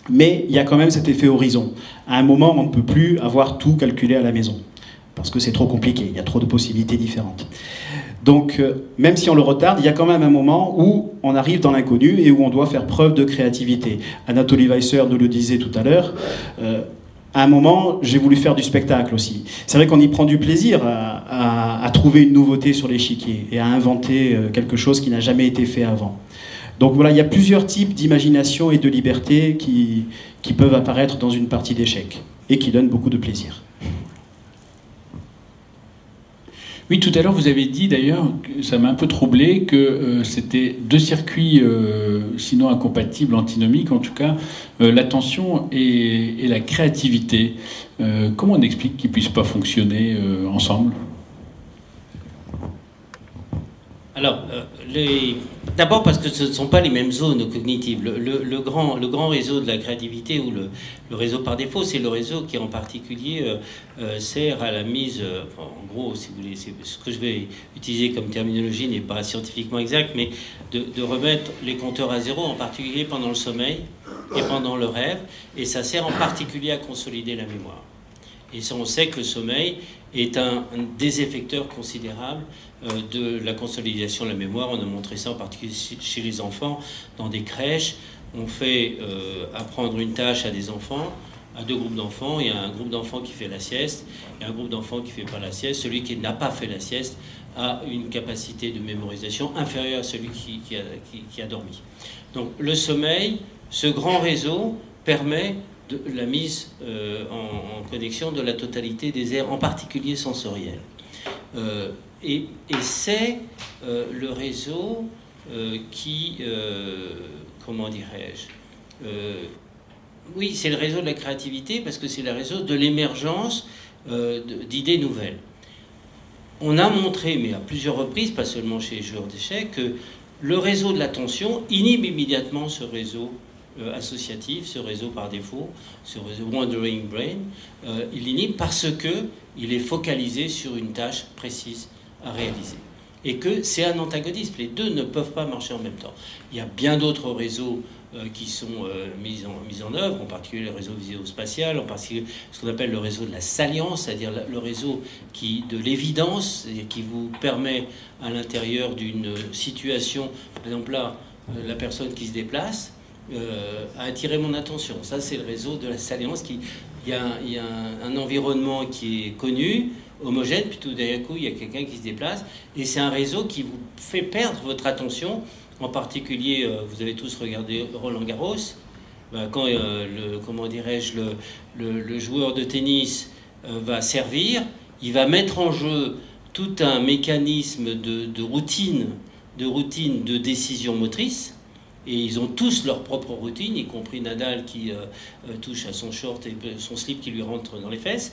Mais il y a quand même cet effet horizon. À un moment, on ne peut plus avoir tout calculé à la maison, parce que c'est trop compliqué, il y a trop de possibilités différentes. Donc, même si on le retarde, il y a quand même un moment où on arrive dans l'inconnu et où on doit faire preuve de créativité. Anatoly Weisser nous le disait tout à l'heure, à un moment, j'ai voulu faire du spectacle aussi. C'est vrai qu'on y prend du plaisir à trouver une nouveauté sur l'échiquier et à inventer quelque chose qui n'a jamais été fait avant. Donc voilà, il y a plusieurs types d'imagination et de liberté qui peuvent apparaître dans une partie d'échecs et qui donnent beaucoup de plaisir. Oui, tout à l'heure, vous avez dit d'ailleurs, ça m'a un peu troublé, que c'était 2 circuits, sinon incompatibles, antinomiques en tout cas, l'attention et la créativité. Comment on explique qu'ils ne puissent pas fonctionner ensemble ? Alors, d'abord parce que ce ne sont pas les mêmes zones cognitives. Le grand réseau de la créativité, ou le réseau par défaut, c'est le réseau qui en particulier sert à la mise, en gros, si vous voulez, ce que je vais utiliser comme terminologie n'est pas scientifiquement exact, mais de remettre les compteurs à zéro, en particulier pendant le sommeil et pendant le rêve, et ça sert en particulier à consolider la mémoire. Et ça, on sait que le sommeil est un déséffecteur considérable de la consolidation de la mémoire. On a montré ça en particulier chez les enfants, dans des crèches. On fait apprendre une tâche à des enfants, à 2 groupes d'enfants. Il y a un groupe d'enfants qui fait la sieste et un groupe d'enfants qui ne fait pas la sieste. Celui qui n'a pas fait la sieste a une capacité de mémorisation inférieure à celui qui a dormi. Donc le sommeil, ce grand réseau, permet de la mise en connexion de la totalité des aires, en particulier sensorielles. Et c'est le réseau qui, comment dirais-je, oui, c'est le réseau de la créativité, parce que c'est le réseau de l'émergence d'idées nouvelles. On a montré, mais à plusieurs reprises, pas seulement chez les joueurs d'échecs, que le réseau de l'attention inhibe immédiatement ce réseau associatif, ce réseau par défaut, ce réseau Wandering Brain. Il inhibe parce qu'il est focalisé sur une tâche précise à réaliser. et que c'est un antagonisme. Les deux ne peuvent pas marcher en même temps. Il y a bien d'autres réseaux qui sont mis en œuvre, en particulier le réseau visio-spatial, en particulier ce qu'on appelle le réseau de la salience, c'est-à-dire le réseau de l'évidence, c'est-à-dire qui vous permet à l'intérieur d'une situation, par exemple là, la personne qui se déplace, a attiré mon attention. Ça, c'est le réseau de la salience. Il y a un environnement qui est connu, homogène, puis tout d'un coup, il y a quelqu'un qui se déplace, et c'est un réseau qui vous fait perdre votre attention. En particulier, vous avez tous regardé Roland-Garros. Quand le joueur de tennis va servir, il va mettre en jeu tout un mécanisme de routine de décision motrice. Et ils ont tous leur propre routine, y compris Nadal qui touche à son short et son slip qui lui rentre dans les fesses.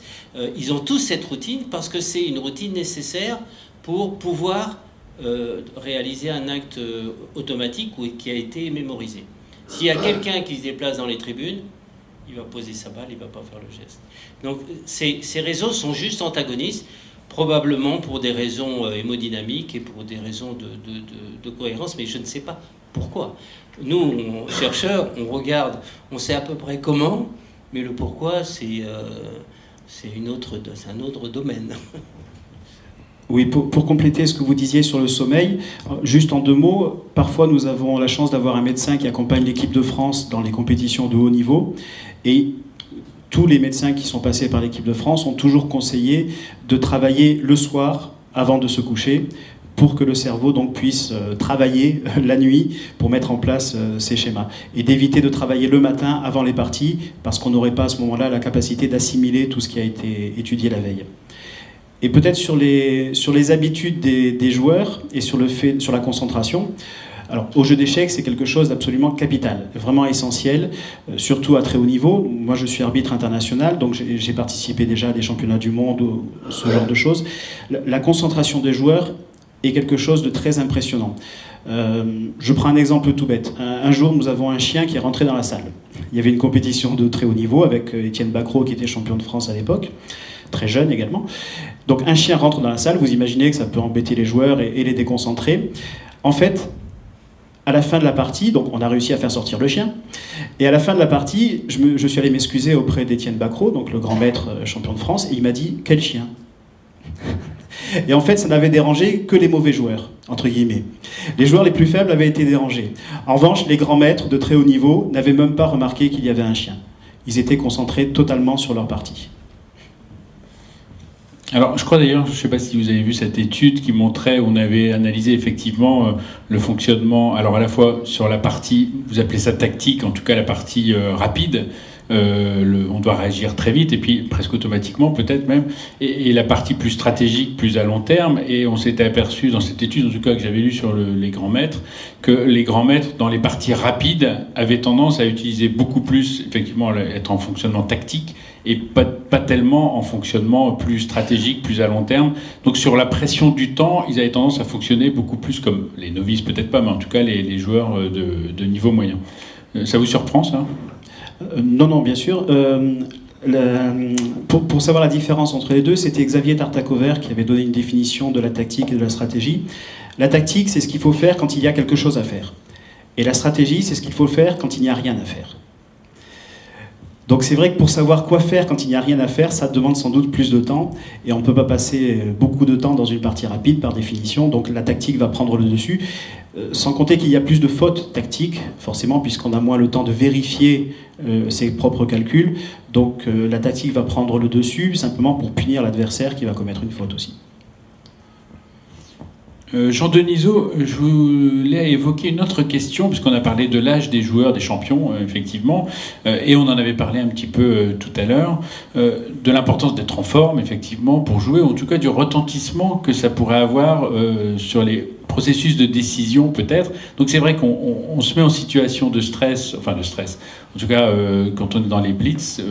Ils ont tous cette routine parce que c'est une routine nécessaire pour pouvoir réaliser un acte automatique qui a été mémorisé. S'il y a quelqu'un qui se déplace dans les tribunes, il va poser sa balle, il ne va pas faire le geste. Donc ces réseaux sont juste antagonistes, probablement pour des raisons hémodynamiques et pour des raisons de cohérence, mais je ne sais pas pourquoi. Nous, chercheurs, on regarde, on sait à peu près comment, mais le pourquoi, c'est un autre domaine. Oui, pour compléter ce que vous disiez sur le sommeil, juste en 2 mots, parfois nous avons la chance d'avoir un médecin qui accompagne l'équipe de France dans les compétitions de haut niveau, et tous les médecins qui sont passés par l'équipe de France ont toujours conseillé de travailler le soir avant de se coucher, pour que le cerveau donc puisse travailler la nuit pour mettre en place ces schémas. Et d'éviter de travailler le matin avant les parties, parce qu'on n'aurait pas à ce moment-là la capacité d'assimiler tout ce qui a été étudié la veille. Et peut-être sur les habitudes des joueurs et sur la concentration. Alors, au jeu d'échecs, c'est quelque chose d'absolument capital, vraiment essentiel, surtout à très haut niveau. Moi, je suis arbitre international, donc j'ai participé déjà à des championnats du monde ou ce genre de choses. La concentration des joueurs est quelque chose de très impressionnant. Je prends un exemple tout bête. Un jour, nous avons un chien qui est rentré dans la salle. Il y avait une compétition de très haut niveau avec Étienne Bacrot, qui était champion de France à l'époque, très jeune également. Donc un chien rentre dans la salle, vous imaginez que ça peut embêter les joueurs et les déconcentrer. En fait, à la fin de la partie, donc on a réussi à faire sortir le chien, et à la fin de la partie, je suis allé m'excuser auprès d'Étienne Bacrot, donc le grand maître champion de France, et il m'a dit « Quel chien ?» Et en fait, ça n'avait dérangé que les mauvais joueurs, entre guillemets. Les joueurs les plus faibles avaient été dérangés. En revanche, les grands maîtres de très haut niveau n'avaient même pas remarqué qu'il y avait un chien. Ils étaient concentrés totalement sur leur partie. Alors, je crois d'ailleurs, je ne sais pas si vous avez vu cette étude qui montrait, on avait analysé effectivement le fonctionnement, alors à la fois sur la partie, vous appelez ça tactique, en tout cas la partie rapide, on doit réagir très vite et puis presque automatiquement peut-être même, et la partie plus stratégique, plus à long terme, et on s'était aperçu dans cette étude, en tout cas que j'avais lu sur les grands maîtres, que les grands maîtres dans les parties rapides avaient tendance à utiliser beaucoup plus, effectivement, être en fonctionnement tactique et pas tellement en fonctionnement plus stratégique, plus à long terme. Donc sur la pression du temps, ils avaient tendance à fonctionner beaucoup plus comme les novices, peut-être pas, mais en tout cas les joueurs de niveau moyen. Ça vous surprend, ça ? Non, bien sûr. Pour savoir la différence entre les deux, c'était Xavier Tartacover qui avait donné une définition de la tactique et de la stratégie. La tactique, c'est ce qu'il faut faire quand il y a quelque chose à faire. Et la stratégie, c'est ce qu'il faut faire quand il n'y a rien à faire. Donc c'est vrai que pour savoir quoi faire quand il n'y a rien à faire, ça demande sans doute plus de temps, et on ne peut pas passer beaucoup de temps dans une partie rapide par définition, donc la tactique va prendre le dessus, sans compter qu'il y a plus de fautes tactiques, forcément, puisqu'on a moins le temps de vérifier ses propres calculs, donc la tactique va prendre le dessus, simplement pour punir l'adversaire qui va commettre une faute aussi. Jean Denisot, je voulais évoquer une autre question, puisqu'on a parlé de l'âge des joueurs, des champions, effectivement, et on en avait parlé un petit peu tout à l'heure, de l'importance d'être en forme, effectivement, pour jouer, ou en tout cas du retentissement que ça pourrait avoir sur les processus de décision, peut-être. Donc c'est vrai qu'on se met en situation de stress, en tout cas, quand on est dans les blitz,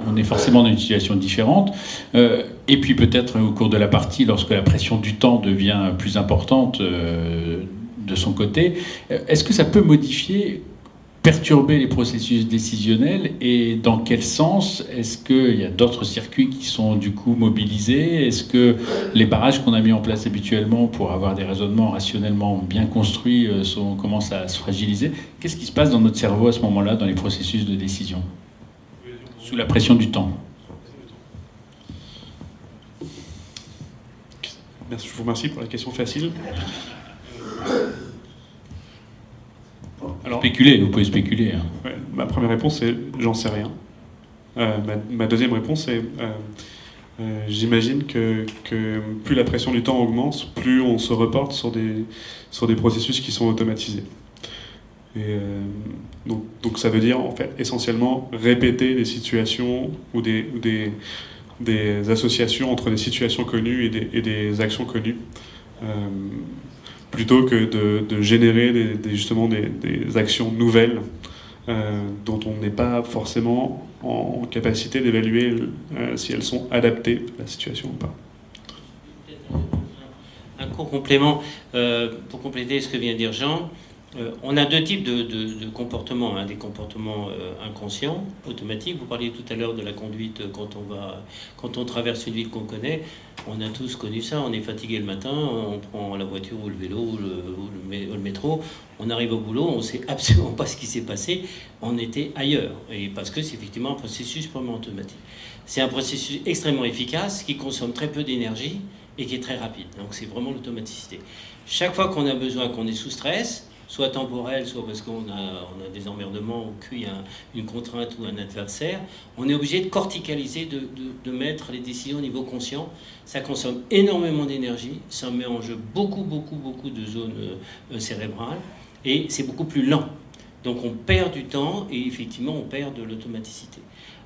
on est forcément dans une situation différente. Et puis peut-être au cours de la partie, lorsque la pression du temps devient plus importante de son côté, est-ce que ça peut modifier perturber les processus décisionnels et dans quel sens? Est-ce qu'il y a d'autres circuits qui sont du coup mobilisés? Est-ce que les barrages qu'on a mis en place habituellement pour avoir des raisonnements rationnellement bien construits commencent à se fragiliser? Qu'est-ce qui se passe dans notre cerveau à ce moment-là, dans les processus de décision, sous la pression du temps? Merci, je vous remercie pour la question facile. Alors, spéculer, vous pouvez spéculer. Hein. Ouais, ma première réponse est j'en sais rien. Ma deuxième réponse est j'imagine que plus la pression du temps augmente, plus on se reporte sur des processus qui sont automatisés. Et donc ça veut dire en fait essentiellement répéter des situations ou des associations entre des situations connues et des actions connues. Plutôt que de générer justement des actions nouvelles dont on n'est pas forcément en capacité d'évaluer si elles sont adaptées à la situation ou pas. Un court complément pour compléter ce que vient de dire Jean. On a deux types de comportements, hein, des comportements inconscients, automatiques. Vous parliez tout à l'heure de la conduite quand on traverse une ville qu'on connaît. On a tous connu ça. On est fatigué le matin, on prend la voiture ou le vélo ou le métro. On arrive au boulot, on ne sait absolument pas ce qui s'est passé. On était ailleurs, et parce que c'est effectivement un processus purement automatique. C'est un processus extrêmement efficace qui consomme très peu d'énergie et qui est très rapide. Donc c'est vraiment l'automaticité. Chaque fois qu'on a besoin, qu'on est sous stress, soit temporel, soit parce qu'on a des emmerdements ou qu'il y a une contrainte ou un adversaire, on est obligé de corticaliser, de mettre les décisions au niveau conscient. Ça consomme énormément d'énergie, ça met en jeu beaucoup de zones cérébrales, et c'est beaucoup plus lent. Donc on perd du temps, et effectivement on perd de l'automaticité.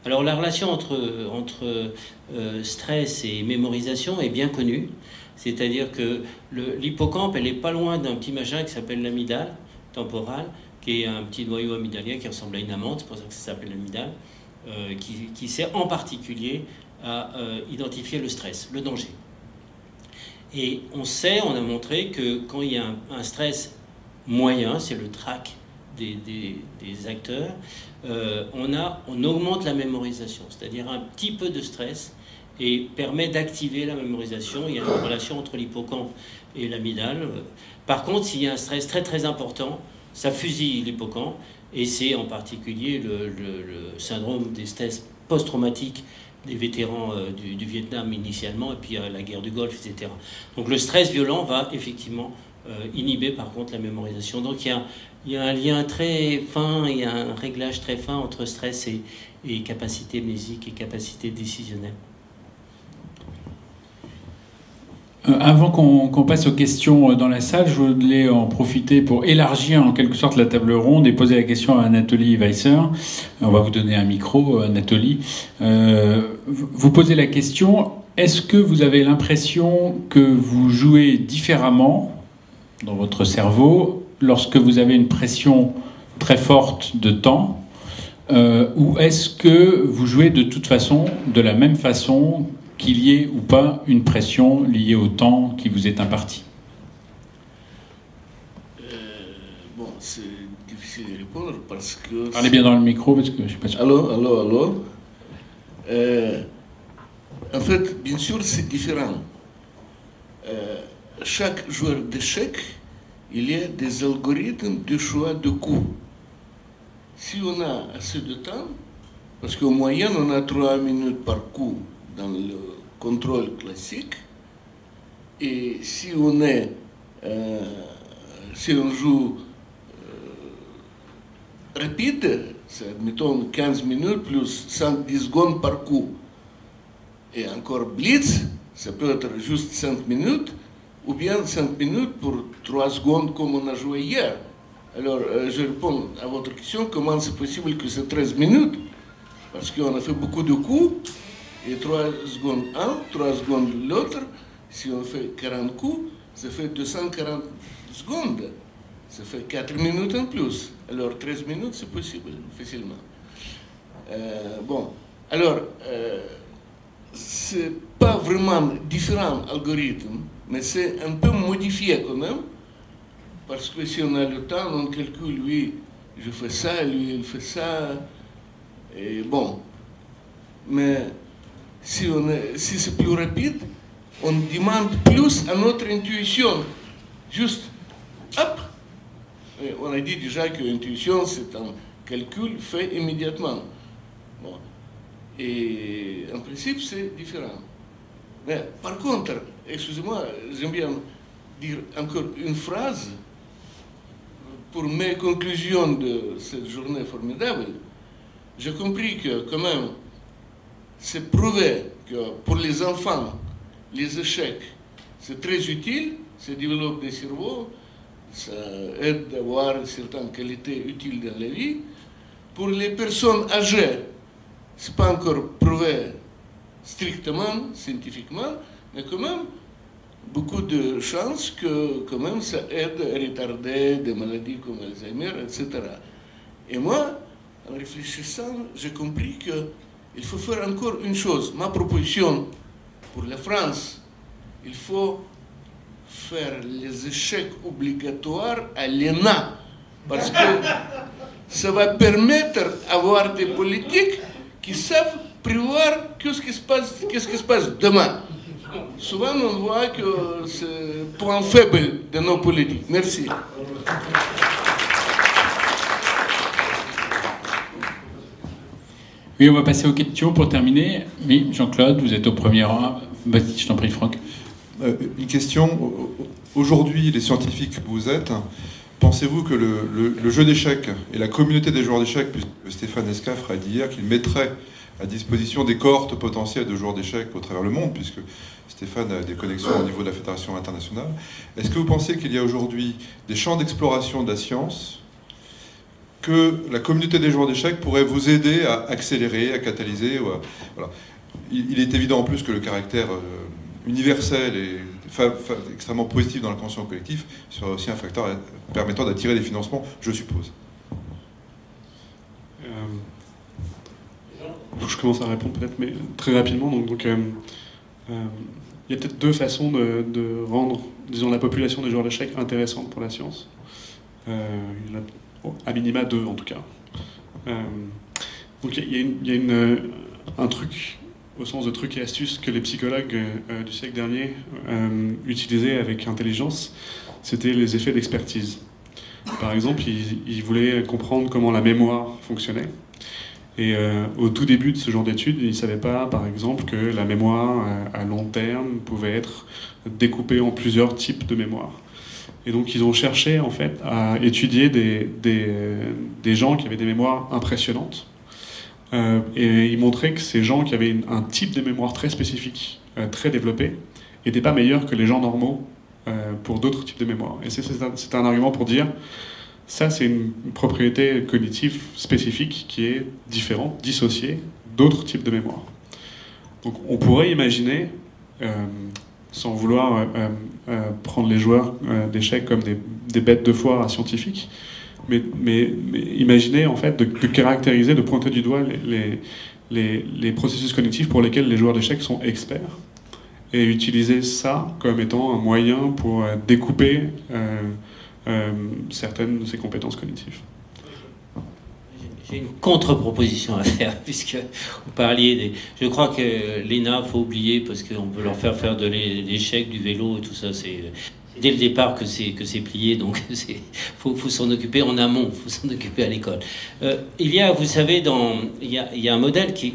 Alors la relation entre stress et mémorisation est bien connue. C'est-à-dire que l'hippocampe, elle n'est pas loin d'un petit machin qui s'appelle l'amygdale temporale, qui est un petit noyau amygdalien qui ressemble à une amande, c'est pour ça que ça s'appelle l'amygdale, qui sert en particulier à identifier le stress, le danger. Et on a montré que quand il y a un stress moyen, c'est le trac des acteurs, on augmente la mémorisation, c'est-à-dire un petit peu de stress et permet d'activer la mémorisation. Il y a une relation entre l'hippocampe et l'amygdale. Par contre, s'il y a un stress très très important, ça fusille l'hippocampe, et c'est en particulier le syndrome des stress post-traumatiques des vétérans du Vietnam initialement, et puis la guerre du Golfe, etc. Donc le stress violent va effectivement inhiber par contre la mémorisation. Donc il y a un lien très fin, il y a un réglage très fin entre stress et capacité mnésique et capacité décisionnelle. Avant qu'on passe aux questions dans la salle, je voulais en profiter pour élargir en quelque sorte la table ronde et poser la question à Anatoly Weisser. On va vous donner un micro, Anatoly. Vous posez la question, est-ce que vous avez l'impression que vous jouez différemment dans votre cerveau lorsque vous avez une pression très forte de temps, ou est-ce que vous jouez de toute façon de la même façon qu'il y ait ou pas une pression liée au temps qui vous est imparti? Bon, c'est difficile de répondre parce que... Parlez bien dans le micro parce que je ne suis pas sûr. Allô. En fait, bien sûr, c'est différent. Chaque joueur d'échecs, il y a des algorithmes de choix de coups. Si on a assez de temps, parce qu'en moyenne, on a 3 minutes par coup dans le contrôle classique, et si on joue rapide, c'est admettons 15 minutes plus 5-10 secondes par coup, et encore blitz, ça peut être juste 5 minutes, ou bien 5 minutes pour 3 secondes comme on a joué hier. Alors, je réponds à votre question, comment c'est possible que c'est 13 minutes? Parce qu'on a fait beaucoup de coups, et 3 secondes un, 3 secondes l'autre. Si on fait 40 coups, ça fait 240 secondes. Ça fait 4 minutes en plus. Alors 13 minutes, c'est possible, facilement. Bon, alors, c'est pas vraiment différent algorithme, mais c'est un peu modifié quand même. Parce que si on a le temps, on calcule, oui, je fais ça, lui il fait ça, et bon. Mais si c'est plus rapide, on demande plus à notre intuition. Juste, hop. Et on a dit déjà que l'intuition, c'est un calcul fait immédiatement. Bon. Et en principe, c'est différent. Mais par contre, excusez-moi, j'aime bien dire encore une phrase pour mes conclusions de cette journée formidable. J'ai compris que quand même, c'est prouvé que pour les enfants, les échecs, c'est très utile, ça développe des cerveaux, ça aide d'avoir certaines qualités utiles dans la vie. Pour les personnes âgées, ce n'est pas encore prouvé strictement, scientifiquement, mais quand même, beaucoup de chances que quand même ça aide à retarder des maladies comme Alzheimer, etc. Et moi, en réfléchissant, j'ai compris qu'il faut faire encore une chose. Ma proposition pour la France, il faut faire les échecs obligatoires à l'ENA, parce que ça va permettre d'avoir des politiques qui savent prévoir qu'est-ce qui se passe demain. Souvent, on voit que c'est le point faible de nos politiques. Merci. Oui, on va passer aux questions pour terminer. Oui, Jean-Claude, vous êtes au premier rang. Vas-y, je t'en prie, Franck. Une question. Aujourd'hui, les scientifiques que vous êtes, pensez-vous que le jeu d'échecs et la communauté des joueurs d'échecs, puisque Stéphane Escaffre a dit hier qu'il mettrait à disposition des cohortes potentielles de joueurs d'échecs au travers le monde, puisque Stéphane a des connexions au niveau de la Fédération internationale. Est-ce que vous pensez qu'il y a aujourd'hui des champs d'exploration de la science que la communauté des joueurs d'échecs pourrait vous aider à accélérer, à catalyser voilà. Il est évident en plus que le caractère universel et extrêmement positif dans l'inconscient collectif serait aussi un facteur permettant d'attirer des financements, je suppose. Je commence à répondre peut-être, mais très rapidement. Donc, il y a peut-être deux façons de rendre, disons, la population des joueurs d'échecs intéressante pour la science. Il y en a à minima deux, en tout cas. Donc il y a un truc, au sens de truc et astuce, que les psychologues du siècle dernier utilisaient avec intelligence, c'était les effets d'expertise. Par exemple, ils voulaient comprendre comment la mémoire fonctionnait. Et au tout début de ce genre d'études, ils ne savaient pas, par exemple, que la mémoire à long terme pouvait être découpée en plusieurs types de mémoire. Et donc ils ont cherché en fait à étudier des gens qui avaient des mémoires impressionnantes. Et ils montraient que ces gens qui avaient un type de mémoire très spécifique, très développé, n'étaient pas meilleurs que les gens normaux pour d'autres types de mémoire. Et c'est un argument pour dire ça, c'est une propriété cognitive spécifique qui est différente, dissociée d'autres types de mémoire. Donc on pourrait imaginer, sans vouloir prendre les joueurs d'échecs comme des bêtes de foire scientifiques, mais imaginer en fait de caractériser, de pointer du doigt les processus cognitifs pour lesquels les joueurs d'échecs sont experts, et utiliser ça comme étant un moyen pour découper certaines de ces compétences cognitives. J'ai une contre-proposition à faire, puisque vous parliez je crois que l'ENA, faut oublier, parce qu'on peut leur faire de l'échec, du vélo et tout ça, c'est dès le départ que c'est plié, donc faut s'en occuper en amont, faut s'en occuper à l'école. Il y a, vous savez, il y a un modèle il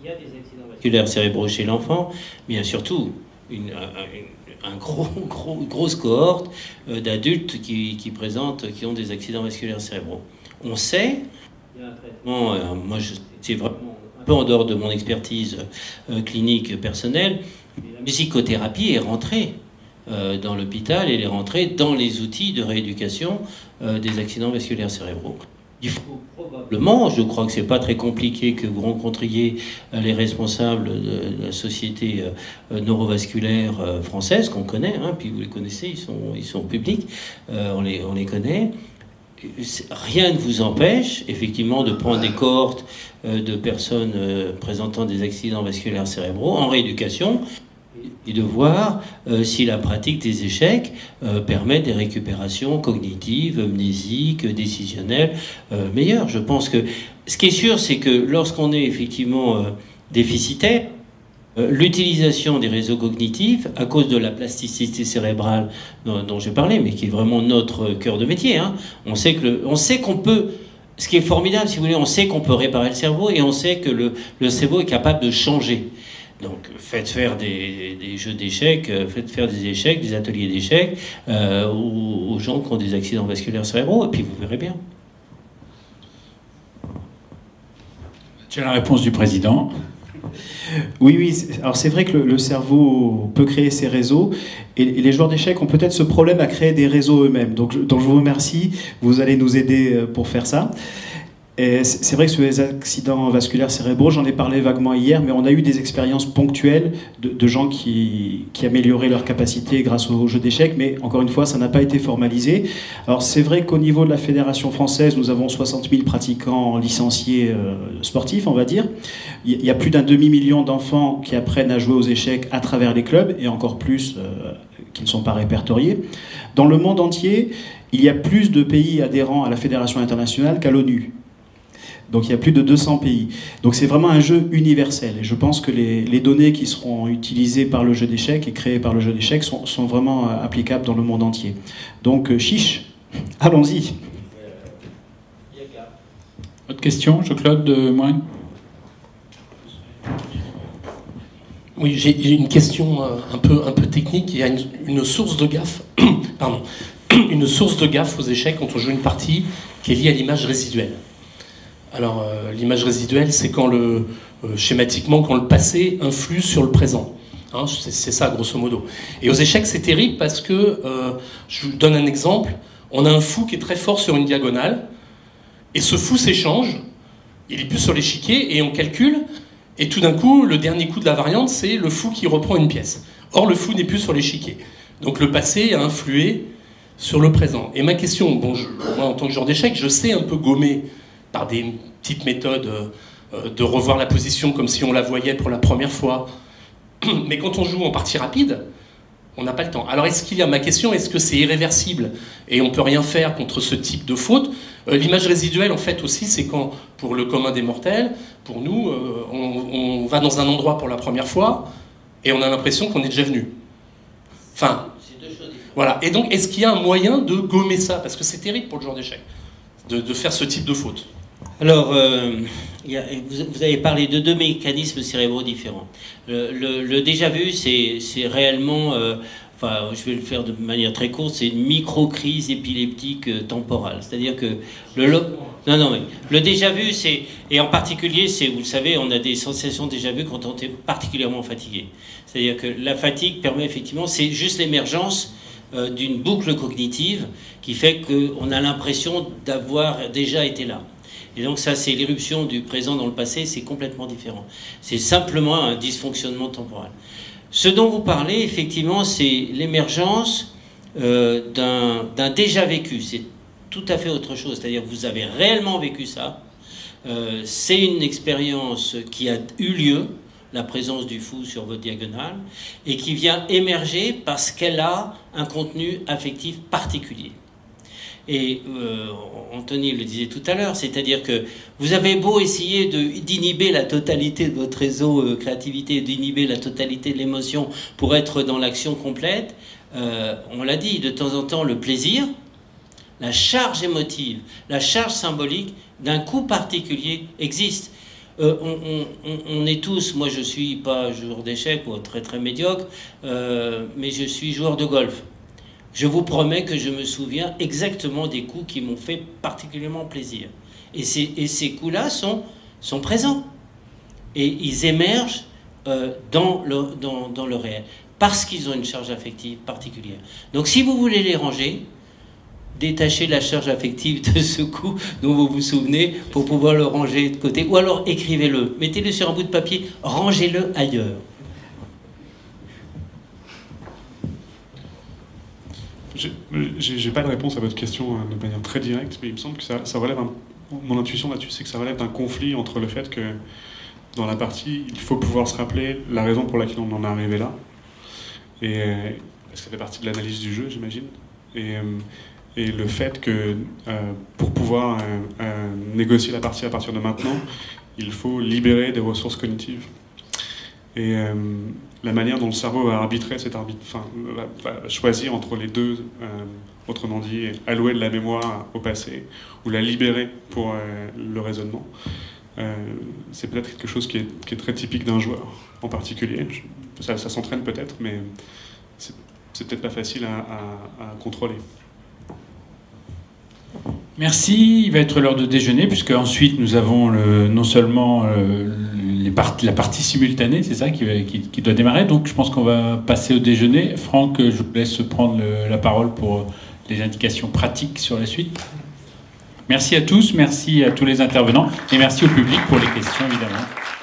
y a des accidents vasculaires cérébraux chez l'enfant, mais il y a surtout une grosse cohorte d'adultes qui ont des accidents vasculaires cérébraux. On sait, il y a un traitement, moi c'est vraiment un peu en dehors de mon expertise clinique personnelle, la musicothérapie est rentrée dans l'hôpital, elle est rentrée dans les outils de rééducation des accidents vasculaires cérébraux. Il faut probablement, je crois que c'est pas très compliqué, que vous rencontriez les responsables de la société neurovasculaire française qu'on connaît, hein, puis vous les connaissez, ils sont publics, on les connaît. Rien ne vous empêche effectivement de prendre des cohortes de personnes présentant des accidents vasculaires cérébraux en rééducation, et de voir si la pratique des échecs permet des récupérations cognitives, mnésiques, décisionnelles meilleures. Je pense que ce qui est sûr, c'est que lorsqu'on est effectivement déficitaire, l'utilisation des réseaux cognitifs, à cause de la plasticité cérébrale dont j'ai parlé, mais qui est vraiment notre cœur de métier, hein, on sait qu'on peut. Ce qui est formidable, si vous voulez, on sait qu'on peut réparer le cerveau et on sait que le cerveau est capable de changer. Donc faites faire des jeux d'échecs, faites faire des échecs, des ateliers d'échecs aux gens qui ont des accidents vasculaires cérébraux, et puis vous verrez bien. J'ai la réponse du président. Oui. Alors c'est vrai que le cerveau peut créer ces réseaux et les joueurs d'échecs ont peut-être ce problème à créer des réseaux eux-mêmes. Donc je vous remercie, vous allez nous aider pour faire ça. Et c'est vrai que sur les accidents vasculaires cérébraux, j'en ai parlé vaguement hier, mais on a eu des expériences ponctuelles de gens qui amélioraient leur capacité grâce au jeu d'échecs, mais encore une fois, ça n'a pas été formalisé. Alors c'est vrai qu'au niveau de la Fédération française, nous avons 60 000 pratiquants licenciés sportifs, on va dire. Il y a plus d'un demi-million d'enfants qui apprennent à jouer aux échecs à travers les clubs, et encore plus qui ne sont pas répertoriés. Dans le monde entier, il y a plus de pays adhérents à la Fédération internationale qu'à l'ONU. Donc il y a plus de 200 pays. Donc c'est vraiment un jeu universel. Et je pense que les données qui seront utilisées par le jeu d'échecs et créées par le jeu d'échecs sont vraiment applicables dans le monde entier. Donc chiche, allons-y. Autre question, Jean-Claude Moine? Oui, j'ai une question un peu technique. Il y a une source de gaffe, pardon, une source de gaffe aux échecs quand on joue une partie qui est liée à l'image résiduelle. Alors, l'image résiduelle, c'est quand schématiquement, quand le passé influe sur le présent. Hein, c'est ça, grosso modo. Et aux échecs, c'est terrible parce que, je vous donne un exemple, on a un fou qui est très fort sur une diagonale, et ce fou s'échange, il est plus sur l'échiquier, et on calcule, et tout d'un coup, le dernier coup de la variante, c'est le fou qui reprend une pièce. Or, le fou n'est plus sur l'échiquier. Donc le passé a influé sur le présent. Et ma question, moi, en tant que joueur d'échecs, je sais un peu gommer par des petites méthodes de revoir la position comme si on la voyait pour la première fois. Mais quand on joue en partie rapide, on n'a pas le temps. Alors ma question, est-ce que c'est irréversible et on peut rien faire contre ce type de faute? L'image résiduelle, en fait, aussi, c'est quand, pour le commun des mortels, pour nous, on va dans un endroit pour la première fois et on a l'impression qu'on est déjà venu. Enfin, voilà. Et donc, est-ce qu'il y a un moyen de gommer ça? Parce que c'est terrible pour le joueur d'échecs de faire ce type de faute. Alors, vous avez parlé de deux mécanismes cérébraux différents. Le déjà-vu, c'est réellement, je vais le faire de manière très courte, c'est une micro-crise épileptique temporale. C'est-à-dire que mais le déjà-vu, et en particulier, vous le savez, on a des sensations déjà-vu quand on est particulièrement fatigué. C'est-à-dire que la fatigue permet effectivement, c'est juste l'émergence d'une boucle cognitive qui fait qu'on a l'impression d'avoir déjà été là. Et donc ça, c'est l'éruption du présent dans le passé, c'est complètement différent. C'est simplement un dysfonctionnement temporel. Ce dont vous parlez, effectivement, c'est l'émergence d'un déjà vécu. C'est tout à fait autre chose. C'est-à-dire que vous avez réellement vécu ça. C'est une expérience qui a eu lieu, la présence du fou sur votre diagonale, et qui vient émerger parce qu'elle a un contenu affectif particulier. Et Anthony le disait tout à l'heure, c'est-à-dire que vous avez beau essayer d'inhiber la totalité de votre réseau créativité, d'inhiber la totalité de l'émotion pour être dans l'action complète, on l'a dit, de temps en temps, le plaisir, la charge émotive, la charge symbolique d'un coup particulier existe. On est tous, moi je suis pas joueur d'échecs ou très très médiocre, mais je suis joueur de golf. Je vous promets que je me souviens exactement des coups qui m'ont fait particulièrement plaisir. Et ces coups-là sont présents. Et ils émergent dans le réel, parce qu'ils ont une charge affective particulière. Donc si vous voulez les ranger, détachez la charge affective de ce coup dont vous vous souvenez pour pouvoir le ranger de côté. Ou alors écrivez-le, mettez-le sur un bout de papier, rangez-le ailleurs. J'ai pas de réponse à votre question de manière très directe, mais il me semble que ça relève mon intuition là-dessus, c'est que ça relève d'un conflit entre le fait que dans la partie, il faut pouvoir se rappeler la raison pour laquelle on en est arrivé là, Parce que ça fait partie de l'analyse du jeu, j'imagine. Et le fait que pour pouvoir négocier la partie à partir de maintenant, il faut libérer des ressources cognitives. Et la manière dont le cerveau va arbitrer va choisir entre les deux, autrement dit, allouer de la mémoire au passé ou la libérer pour le raisonnement, c'est peut-être quelque chose qui est très typique d'un joueur en particulier. Ça s'entraîne peut-être, mais c'est peut-être pas facile à contrôler. Merci, il va être l'heure de déjeuner, puisque ensuite nous avons non seulement la partie simultanée, c'est ça, qui doit démarrer, donc je pense qu'on va passer au déjeuner. Franck, je vous laisse prendre la parole pour les indications pratiques sur la suite. Merci à tous, merci à tous les intervenants, et merci au public pour les questions, évidemment.